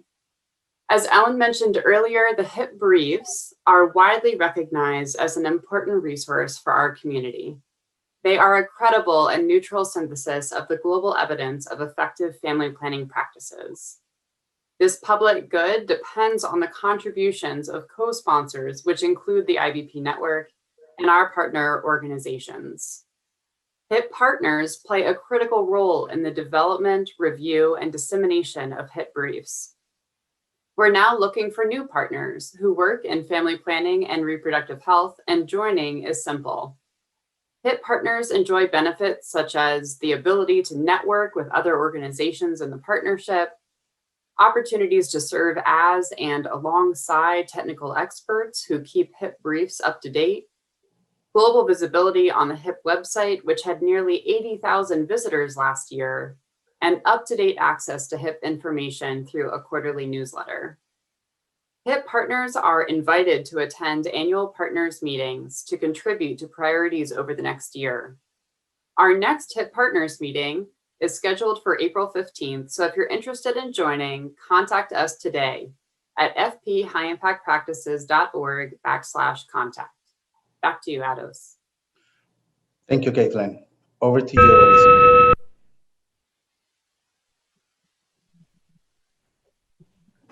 S10: As Ellen mentioned earlier, the HIP briefs are widely recognized as an important resource for our community. They are a credible and neutral synthesis of the global evidence of effective family planning practices. This public good depends on the contributions of co-sponsors, which include the IBP Network and our partner organizations. HIP partners play a critical role in the development, review, and dissemination of HIP briefs. We're now looking for new partners who work in family planning and reproductive health, and joining is simple. HIP partners enjoy benefits such as the ability to network with other organizations in the partnership, opportunities to serve as and alongside technical experts who keep HIP briefs up to date, global visibility on the HIP website, which had nearly 80,000 visitors last year, and up-to-date access to HIP information through a quarterly newsletter. HIP partners are invited to attend annual partners meetings to contribute to priorities over the next year. Our next HIP partners meeting is scheduled for April 15th, so if you're interested in joining, contact us today at fpHighImpactPractices.org/contact. Back to you, Ados.
S8: Thank you, Caitlin. Over to you, Elizabeth.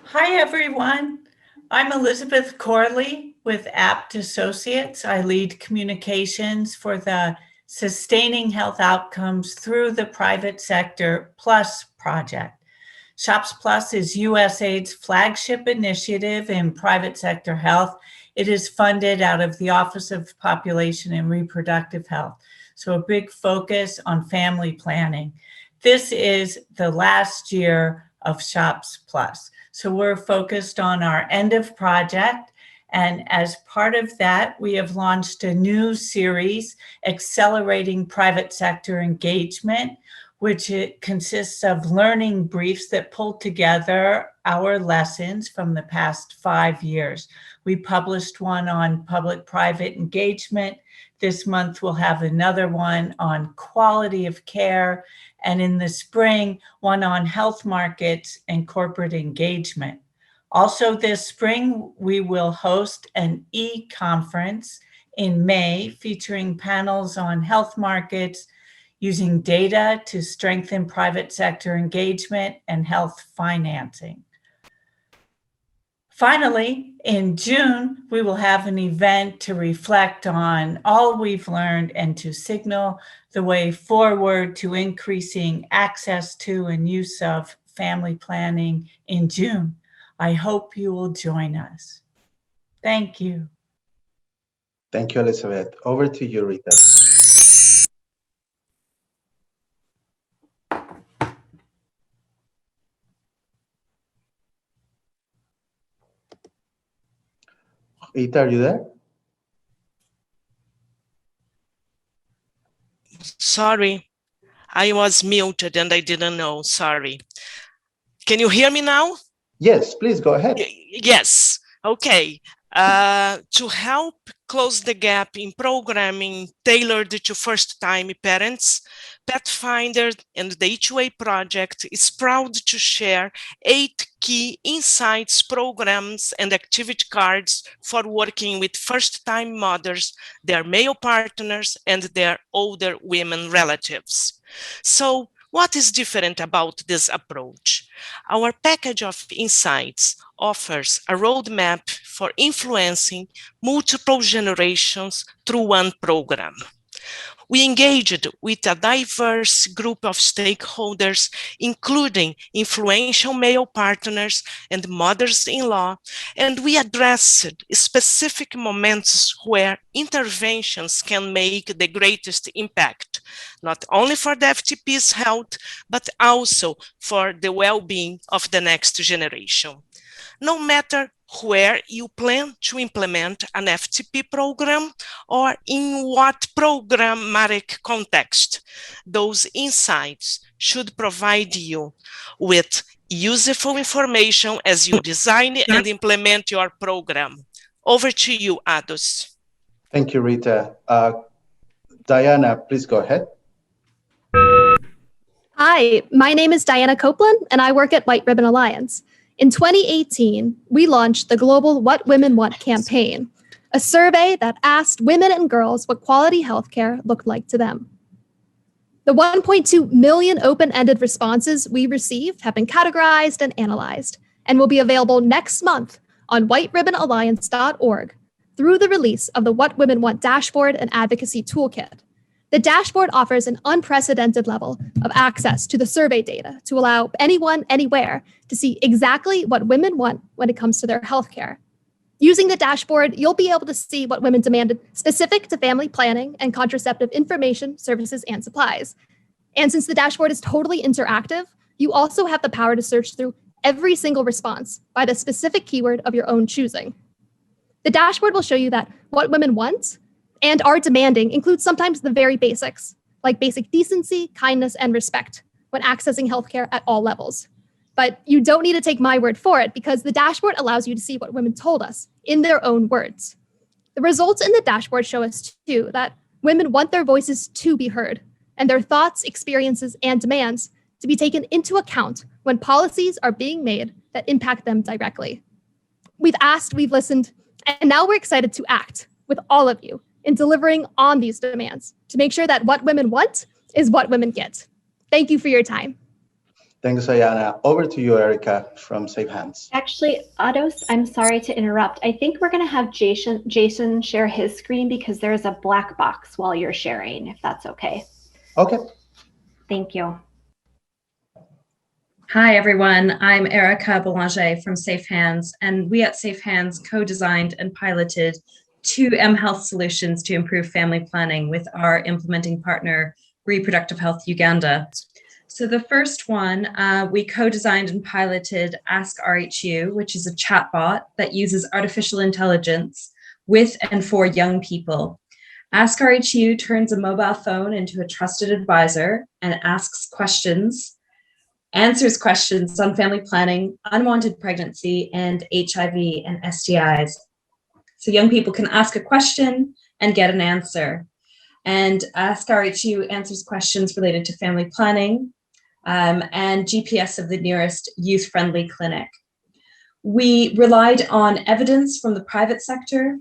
S11: Hi, everyone. I'm Elizabeth Corley with Apt Associates. I lead communications for the Sustaining Health Outcomes Through the Private Sector Plus project. SHOPS Plus is USAID's flagship initiative in private sector health. It is funded out of the Office of Population and Reproductive Health, so a big focus on family planning. This is the last year of SHOPS Plus. So we're focused on our end of project. And as part of that, we have launched a new series, Accelerating Private Sector Engagement, which it consists of learning briefs that pull together our lessons from the past 5 years. We published one on public-private engagement. This month, we'll have another one on quality of care, and in the spring, one on health markets and corporate engagement. Also this spring, we will host an e-conference in May featuring panels on health markets, using data to strengthen private sector engagement and health financing. Finally, in June, we will have an event to reflect on all we've learned and to signal the way forward to increasing access to and use of family planning in June. I hope you will join us. Thank you.
S8: Thank you, Elizabeth. Over to you, Rita. Rita, are you there?
S12: Sorry, I was muted and I didn't know, sorry. Can you hear me now?
S8: Yes, please go ahead.
S12: Yes, okay. To help close the gap in programming tailored to first-time parents, Pathfinder and the H2A project is proud to share 8 key insights, programs, and activity cards for working with first-time mothers, their male partners, and their older women relatives. So, what is different about this approach? Our package of insights offers a roadmap for influencing multiple generations through one program. We engaged with a diverse group of stakeholders, including influential male partners and mothers-in-law, and we addressed specific moments where interventions can make the greatest impact, not only for the FTP's health, but also for the well-being of the next generation. No matter where you plan to implement an FTP program or in what programmatic context, those insights should provide you with useful information as you design and implement your program. Over to you, Ados.
S8: Thank you, Rita. Diana, please go ahead.
S13: Hi, my name is Diana Copeland, and I work at White Ribbon Alliance. In 2018, we launched the global What Women Want campaign, a survey that asked women and girls what quality healthcare looked like to them. The 1.2 million open-ended responses we received have been categorized and analyzed and will be available next month on whiteribbonalliance.org through the release of the What Women Want dashboard and advocacy toolkit. The dashboard offers an unprecedented level of access to the survey data to allow anyone, anywhere, to see exactly what women want when it comes to their healthcare. Using the dashboard, you'll be able to see what women demanded specific to family planning and contraceptive information, services, and supplies. And since the dashboard is totally interactive, you also have the power to search through every single response by the specific keyword of your own choosing. The dashboard will show you that what women want and are demanding includes sometimes the very basics, like basic decency, kindness, and respect when accessing healthcare at all levels. But you don't need to take my word for it because the dashboard allows you to see what women told us in their own words. The results in the dashboard show us, too, that women want their voices to be heard and their thoughts, experiences, and demands to be taken into account when policies are being made that impact them directly. We've asked, we've listened, and now we're excited to act with all of you in delivering on these demands to make sure that what women want is what women get. Thank you for your time.
S8: Thanks, Diana. Over to you, Erica, from Safe Hands.
S1: Actually, Ados, I'm sorry to interrupt. I think we're going to have Jason share his screen because there's a black box while you're sharing, if that's okay.
S8: Okay.
S1: Thank you.
S14: Hi, everyone. I'm Erica Boulanger from Safe Hands, and we at Safe Hands co-designed and piloted 2 mHealth solutions to improve family planning with our implementing partner, Reproductive Health Uganda. So the first one, we co-designed and piloted Ask RHU, which is a chatbot that uses artificial intelligence with and for young people. Ask RHU turns a mobile phone into a trusted advisor and asks questions, answers questions on family planning, unwanted pregnancy, and HIV and STIs. So young people can ask a question and get an answer. And Ask RHU answers questions related to family planning and GPS of the nearest youth-friendly clinic. We relied on evidence from the private sector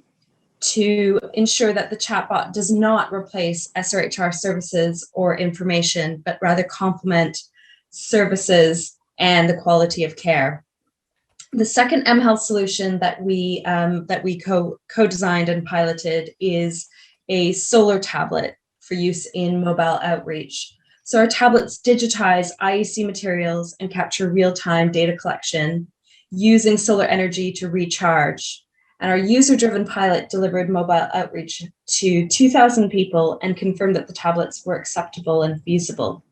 S14: to ensure that the chatbot does not replace SRHR services or information, but rather complement services and the quality of care. The second mHealth solution that we co-designed and piloted is a solar tablet for use in mobile outreach. So our tablets digitize IEC materials and capture real-time data collection using solar energy to recharge. And our user-driven pilot delivered mobile outreach to 2,000 people and confirmed that the tablets were acceptable and feasible.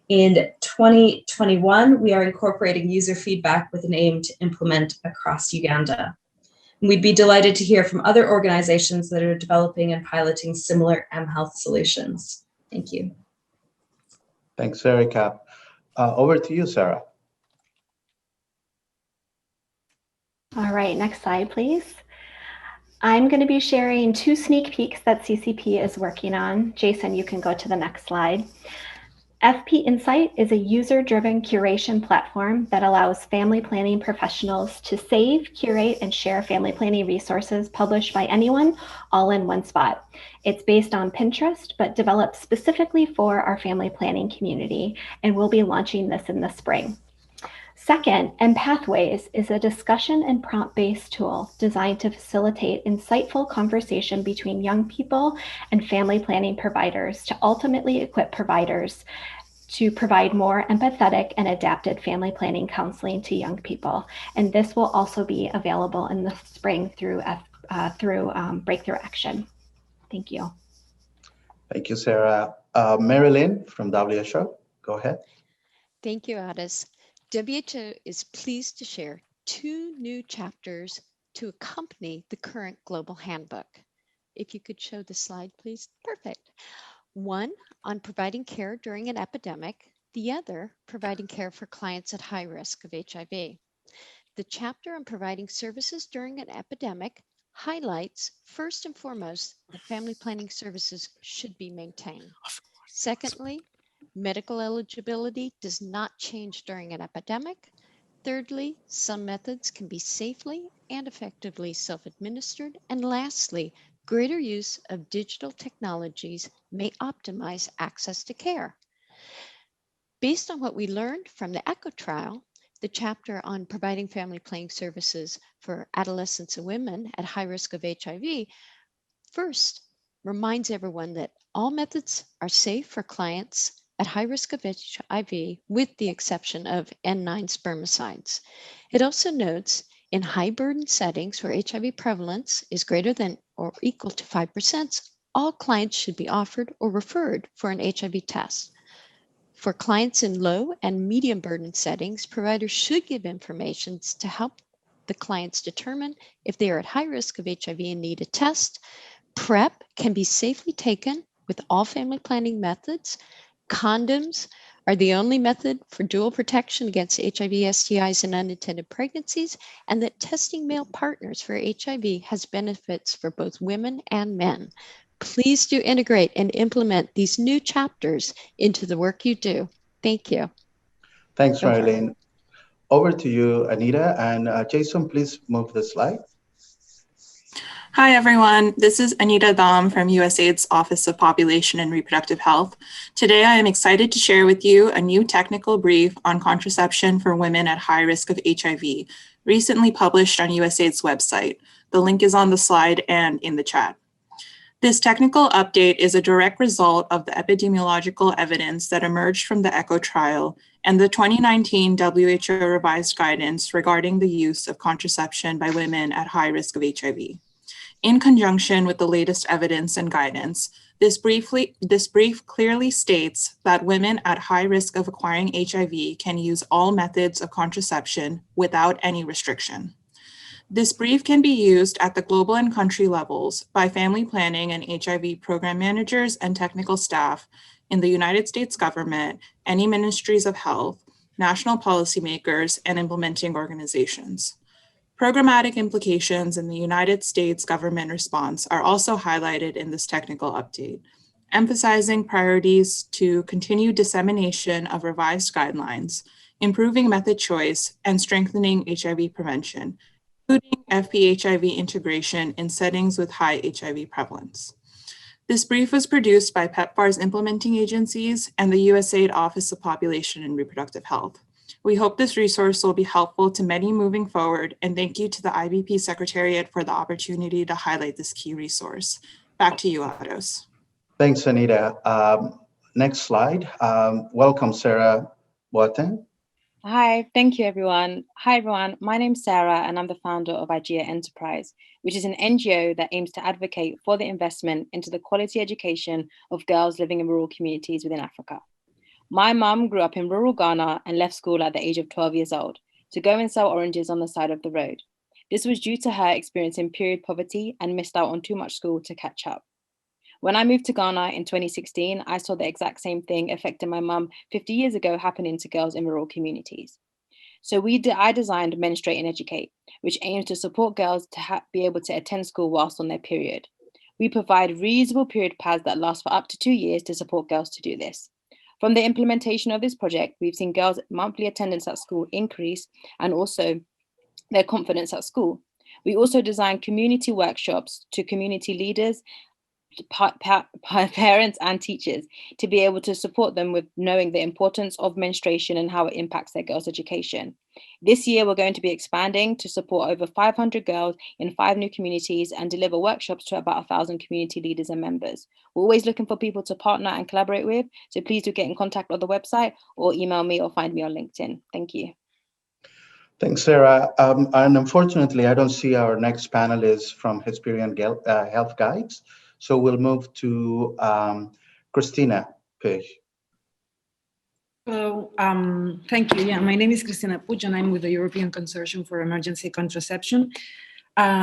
S14: In 2021, we are incorporating user feedback with an aim to implement across Uganda. And we'd be delighted to hear from other organizations that are developing and piloting similar mHealth solutions. Thank you.
S8: Thanks, Erica. Over to you, Sarah.
S1: All right, next slide, please. I'm going to be sharing 2 sneak peeks that CCP is working on. Jason, you can go to the next slide. FP Insight is a user-driven curation platform that allows family planning professionals to save, curate, and share family planning resources published by anyone all in one spot. It's based on Pinterest, but developed specifically for our family planning community, and we'll be launching this in the spring. Second, Pathways is a discussion and prompt-based tool designed to facilitate insightful conversation between young people and family planning providers to ultimately equip providers to provide more empathetic and adapted family planning counseling to young people. And this will also be available in the spring through Breakthrough Action. Thank you.
S8: Thank you, Sarah. Marilyn from WHO, go ahead.
S15: Thank you, Addis. WHO is pleased to share 2 new chapters to accompany the current global handbook. If you could show the slide, please. Perfect. One on providing care during an epidemic, the other providing care for clients at high risk of HIV. The chapter on providing services during an epidemic highlights, first and foremost, that family planning services should be maintained. Secondly, medical eligibility does not change during an epidemic. Thirdly, some methods can be safely and effectively self-administered. And lastly, greater use of digital technologies may optimize access to care. Based on what we learned from the ECHO trial, the chapter on providing family planning services for adolescents and women at high risk of HIV first reminds everyone that all methods are safe for clients at high risk of HIV, with the exception of N9 spermicides. It also notes in high burden settings where HIV prevalence is greater than or equal to 5%, all clients should be offered or referred for an HIV test. For clients in low and medium burden settings, providers should give information to help the clients determine if they are at high risk of HIV and need a test. PrEP can be safely taken with all family planning methods. Condoms are the only method for dual protection against HIV, STIs, and unintended pregnancies, and that testing male partners for HIV has benefits for both women and men. Please do integrate and implement these new chapters into the work you do. Thank you.
S8: Thanks, Marilyn. Over to you, Anita. And Jason, please move the slide.
S16: Hi, everyone. This is Anita Dam from USAID's Office of Population and Reproductive Health. Today, I am excited to share with you a new technical brief on contraception for women at high risk of HIV, recently published on USAID's website. The link is on the slide and in the chat. This technical update is a direct result of the epidemiological evidence that emerged from the ECHO trial and the 2019 WHO revised guidance regarding the use of contraception by women at high risk of HIV. In conjunction with the latest evidence and guidance, this brief clearly states that women at high risk of acquiring HIV can use all methods of contraception without any restriction. This brief can be used at the global and country levels by family planning and HIV program managers and technical staff in the United States government, any ministries of health, national policymakers, and implementing organizations. Programmatic implications in the United States government response are also highlighted in this technical update, emphasizing priorities to continue dissemination of revised guidelines, improving method choice, and strengthening HIV prevention, including FP-HIV integration in settings with high HIV prevalence. This brief was produced by PEPFAR's implementing agencies and the USAID Office of Population and Reproductive Health. We hope this resource will be helpful to many moving forward, and thank you to the IBP Secretariat for the opportunity to highlight this key resource. Back to you, Ados.
S8: Thanks, Anita. Next slide. Welcome, Sarah Boateng.
S17: Hi, thank you, everyone. Hi, everyone. My name's Sarah, and I'm the founder of IGEA Enterprise, which is an NGO that aims to advocate for the investment into the quality education of girls living in rural communities within Africa. My mum grew up in rural Ghana and left school at the age of 12 years old to go and sell oranges on the side of the road. This was due to her experiencing period poverty and missed out on too much school to catch up. When I moved to Ghana in 2016, I saw the exact same thing affecting my mum 50 years ago happening to girls in rural communities. So I designed Menstruate and Educate, which aims to support girls to be able to attend school whilst on their period. We provide reusable period pads that last for up to 2 years to support girls to do this. From the implementation of this project, we've seen girls' monthly attendance at school increase and also their confidence at school. We also designed community workshops to community leaders, parents and teachers to be able to support them with knowing the importance of menstruation and how it impacts their girls' education. This year, we're going to be expanding to support over 500 girls in 5 new communities and deliver workshops to about 1,000 community leaders and members. We're always looking for people to partner and collaborate with, so please do get in contact on the website or email me or find me on LinkedIn. Thank you.
S8: Thanks, Sarah. And unfortunately, I don't see our next panelist from Hesperian Health Guides. So we'll move to Christina Puig.
S18: Hello, thank you. Yeah, my name is Christina Puig and I'm with the European Consortium for Emergency Contraception.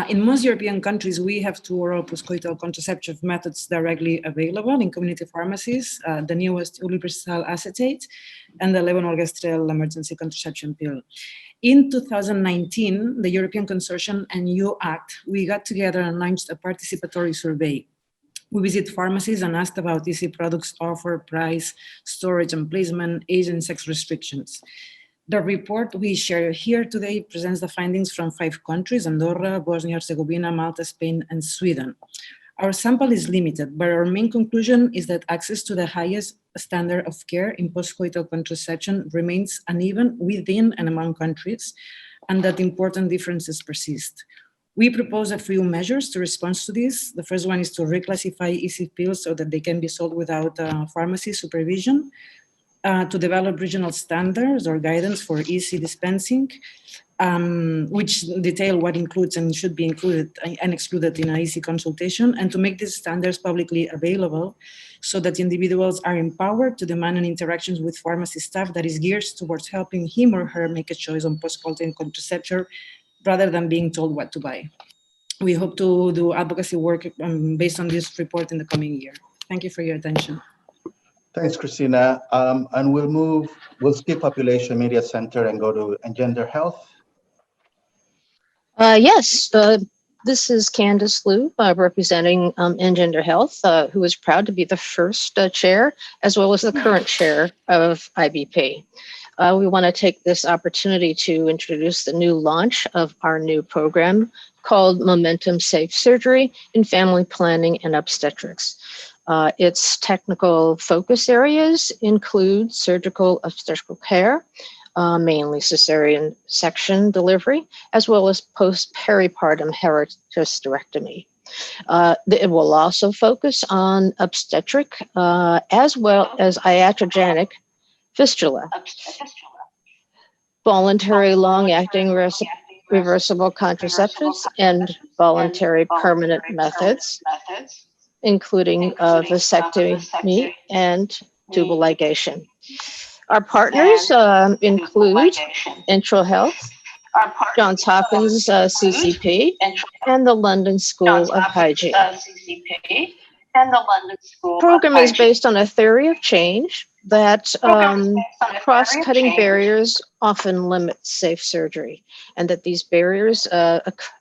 S18: In most European countries, we have 2 oral postcoital contraceptive methods directly available in community pharmacies, the newest ulipristal acetate and the levonorgestrel emergency contraception pill. In 2019, the European Consortium and UACT, we got together and launched a participatory survey. We visit pharmacies and asked about easy products offer, price, storage and placement, age and sex restrictions. The report we share here today presents the findings from 5 countries, Andorra, Bosnia-Herzegovina, Malta, Spain, and Sweden. Our sample is limited, but our main conclusion is that access to the highest standard of care in postcoital contraception remains uneven within and among countries, and that important differences persist. We propose a few measures to respond to this. The first one is to reclassify easy pills so that they can be sold without pharmacy supervision, to develop regional standards or guidance for easy dispensing, which detail what includes and should be included and excluded in an easy consultation, and to make these standards publicly available so that individuals are empowered to demand an interactions with pharmacy staff that is geared towards helping him or her make a choice on postcoital contraception rather than being told what to buy. We hope to do advocacy work based on this report in the coming year. Thank you for your attention.
S8: Thanks, Christina. And we'll skip Population Media Center and go to Engender Health.
S5: Yes, this is Candace Liu representing Engender Health, who is proud to be the first chair as well as the current chair of IBP. We want to take this opportunity to introduce the new launch of our new program called Momentum Safe Surgery in Family Planning and Obstetrics. Its technical focus areas include surgical obstetrical care, mainly cesarean section delivery, as well as post-peripartum hysterectomy. It will also focus on obstetric as well as iatrogenic fistula, voluntary long-acting reversible contraceptives, and voluntary permanent methods, including vasectomy and tubal ligation. Our partners include Intro Health, Johns Hopkins CCP, and the London School of Hygiene. The program is based on a theory of change that cross-cutting barriers often limit safe surgery, and that these barriers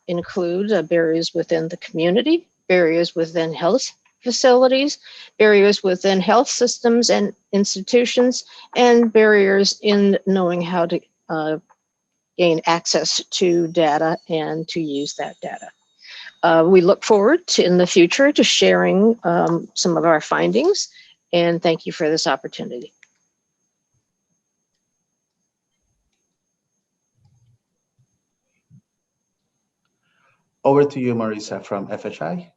S5: include barriers within the community, barriers within health facilities, barriers within health systems and institutions, and barriers in knowing how to gain access to data and to use that data. We look forward to, in the future, to sharing some of our findings, and thank you for this opportunity.
S8: Over to you, Marisa, from FHI.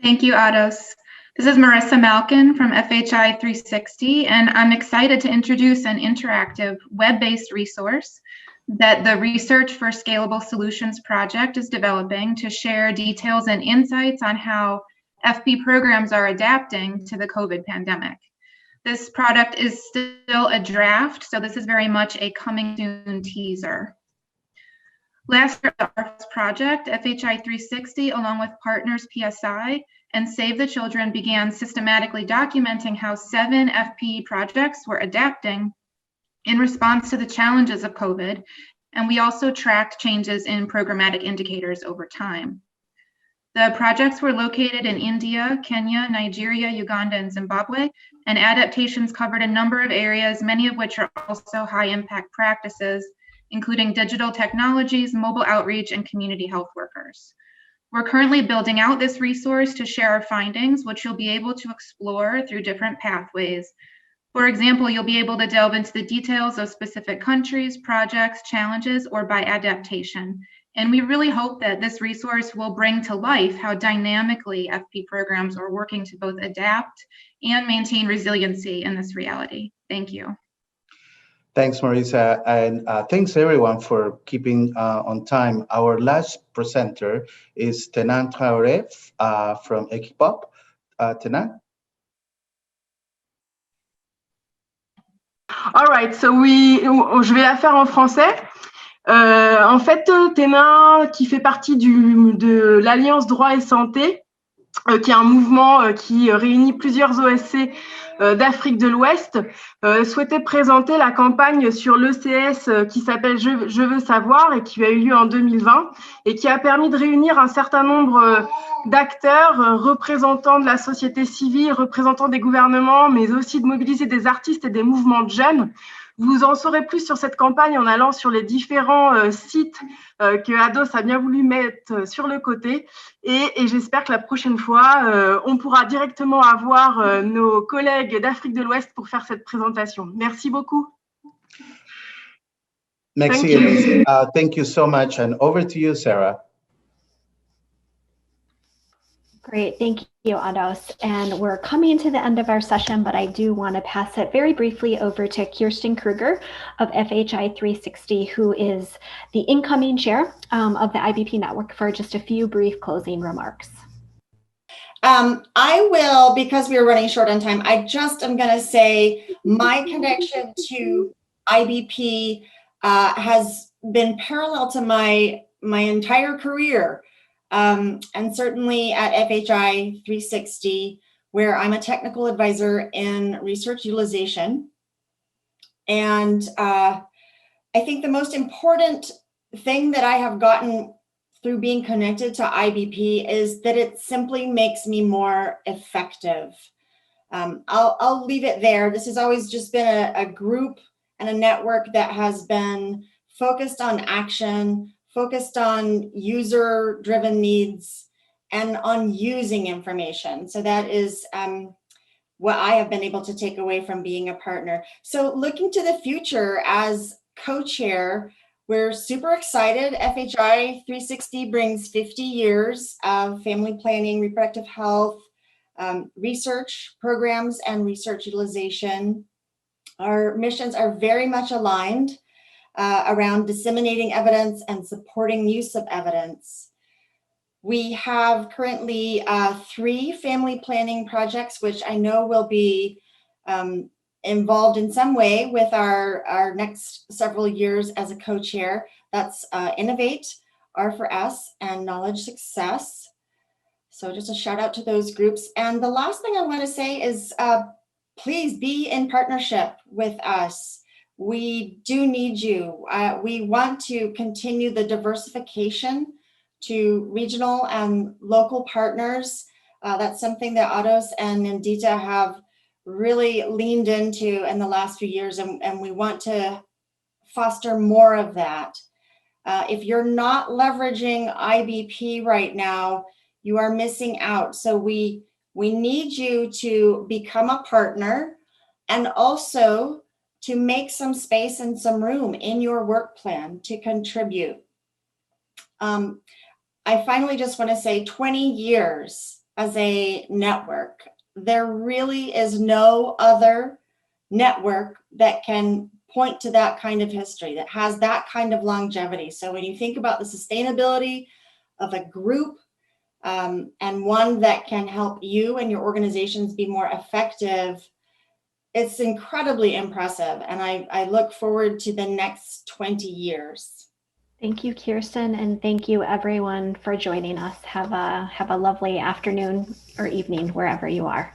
S19: Thank you, Ados. This is Marissa Malkin from FHI 360, and I'm excited to introduce an interactive web-based resource that the Research for Scalable Solutions project is developing to share details and insights on how FP programs are adapting to the COVID pandemic. This product is still a draft, so this is very much a coming soon teaser. Last year, the ARFS project, FHI 360, along with partners PSI and Save the Children, began systematically documenting how 7 FP projects were adapting in response to the challenges of COVID and we also tracked changes in programmatic indicators over time. The projects were located in India, Kenya, Nigeria, Uganda, and Zimbabwe, and adaptations covered a number of areas, many of which are also high impact practices, including digital technologies, mobile outreach, and community health workers. We're currently building out this resource to share our findings, which you'll be able to explore through different pathways. For example, you'll be able to delve into the details of specific countries, projects, challenges, or by adaptation. And we really hope that this resource will bring to life how dynamically FP programs are working to both adapt and maintain resiliency in this reality. Thank you.
S8: Thanks, Marisa, and thanks everyone for keeping on time. Our last presenter is Tenan Traoré from Equipop. Tenan?
S20: All right, so je vais la faire en français. En fait, Tenan, qui fait partie de l'Alliance Droit et Santé, qui est un mouvement qui réunit plusieurs OSC d'Afrique de l'Ouest, souhaitait présenter la campagne sur l'ECS qui s'appelle Je veux savoir et qui a eu lieu en 2020 et qui a permis de réunir un certain nombre d'acteurs, représentants de la société civile, représentants des gouvernements, mais aussi de mobiliser des artistes et des mouvements de jeunes. Vous en saurez plus sur cette campagne en allant sur les différents sites que Ados a bien voulu mettre sur le côté. Et j'espère que la prochaine fois, on pourra directement avoir nos collègues d'Afrique de l'Ouest pour faire cette présentation. Merci beaucoup.
S8: Merci, thank you so much. And over to you, Sarah.
S1: Great, thank you, Ados. And we're coming to the end of our session, but I do want to pass it very briefly over to Kirsten Kruger of FHI 360, who is the incoming chair of the IBP Network, for just a few brief closing remarks.
S21: I will, because we are running short on time, I just am going to say my connection to IBP has been parallel to my entire career. And certainly at FHI 360, where I'm a technical advisor in research utilization. And I think the most important thing that I have gotten through being connected to IBP is that it simply makes me more effective. I'll leave it there. This has always just been a group and a network that has been focused on action, focused on user-driven needs, and on using information. So that is what I have been able to take away from being a partner. So looking to the future as co-chair, we're super excited. FHI 360 brings 50 years of family planning, reproductive health, research programs, and research utilization. Our missions are very much aligned around disseminating evidence and supporting use of evidence. We have currently 3 family planning projects, which I know will be involved in some way with our next several years as a co-chair. That's Innovate, R4S, and Knowledge Success. So just a shout out to those groups. And the last thing I want to say is please be in partnership with us. We do need you. We want to continue the diversification to regional and local partners. That's something that Ados and Nandita have really leaned into in the last few years, and we want to foster more of that. If you're not leveraging IBP right now, you are missing out. So we need you to become a partner and also to make some space and some room in your work plan to contribute. I finally just want to say 20 years as a network. There really is no other network that can point to that kind of history, that has that kind of longevity. So when you think about the sustainability of a group and one that can help you and your organizations be more effective, it's incredibly impressive. And I look forward to the next 20 years.
S1: Thank you, Kirsten, and thank you everyone for joining us. Have a lovely afternoon or evening wherever you are.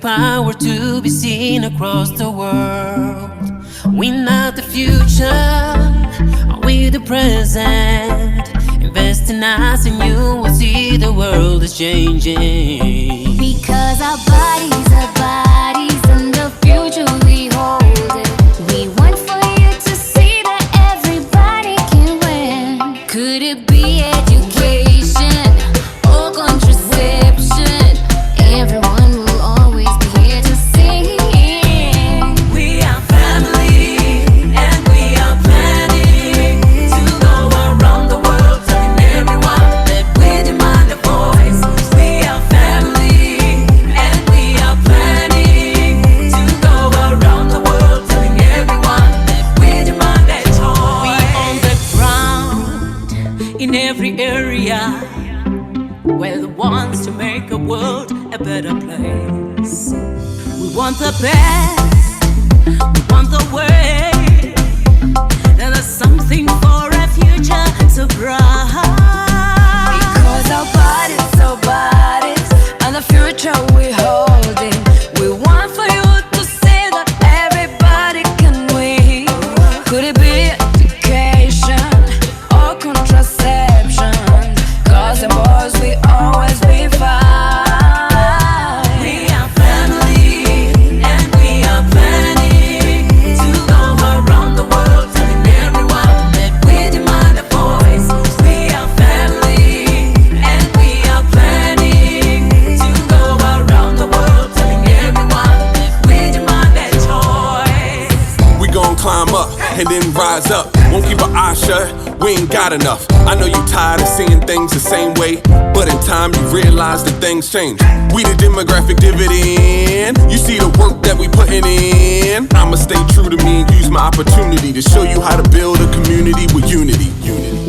S3: power to be seen across the world. We're not the future, we're the present. Invest in us and you will see the world is changing.
S22: Because our bodies and the future we hold it. We want for you to see that everybody can win. Could it be education or contraception? Everyone will always be here to sing.
S3: We are family and we are planning to go around the world telling everyone that we demand a voice. We are family and we are planning to go around the world telling everyone that we demand a choice. We on the ground in every area. We're the ones to make a world a better place. We want the best, we want the way. And there's something for a future so bright.
S22: Because our bodies and the future we holding. We want for you to see that everybody can win. Could it be education or contraception? Cause the boys we always be fine.
S3: We are family and we are planning to go around the world telling everyone that we demand a voice. We are family and we are planning to go around the world telling everyone that we demand a choice.
S23: We gon' climb up and then rise up. Won't keep our eyes shut, we ain't got enough. I know you tired of seeing things the same way, but in time you realize that things change. We the demographic dividend. You see the work that we putting in. I'ma stay true to me and use my opportunity to show you how to build a community with unity.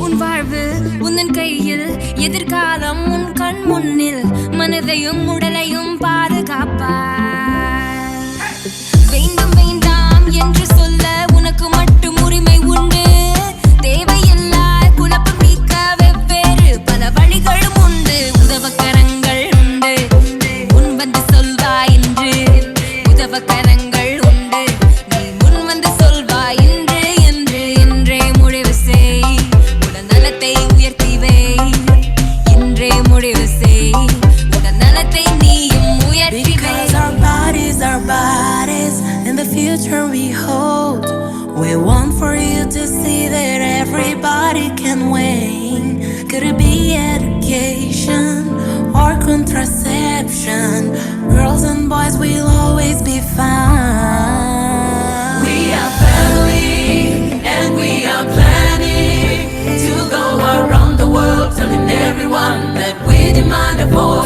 S22: உன் வாழ்வு உந்தன் கையில், எதிர்காலம் உன் கண் முன்னில். மனதையும் உடலையும் பாதுகாப்பாய். வேண்டும் வேண்டாம் என்று சொல்ல உனக்கு மட்டும் உரிமை உண்டு. தேவையில்லா குழப்பம் நீக்க வெவ்வேறு பல வழிகளும் உண்டு. உதவக்கரங்கள் உண்டு, முன் வந்து சொல்வாய் இன்று. உதவக்கரங்கள் உண்டு, நீ முன் வந்து சொல்வாய் இன்று. இன்றே முடிவு செய், உடல் நலத்தை உயர்த்தி வை. இன்றே முடிவு செய், உடல் நலத்தை நீயும் உயர்த்தி வை.
S3: Because our bodies and the future we hold. We want for you to see that everybody can win. Could it be education or contraception? Girls and boys will always be fine. We are family and we are planning to go around the world telling everyone that we demand a voice.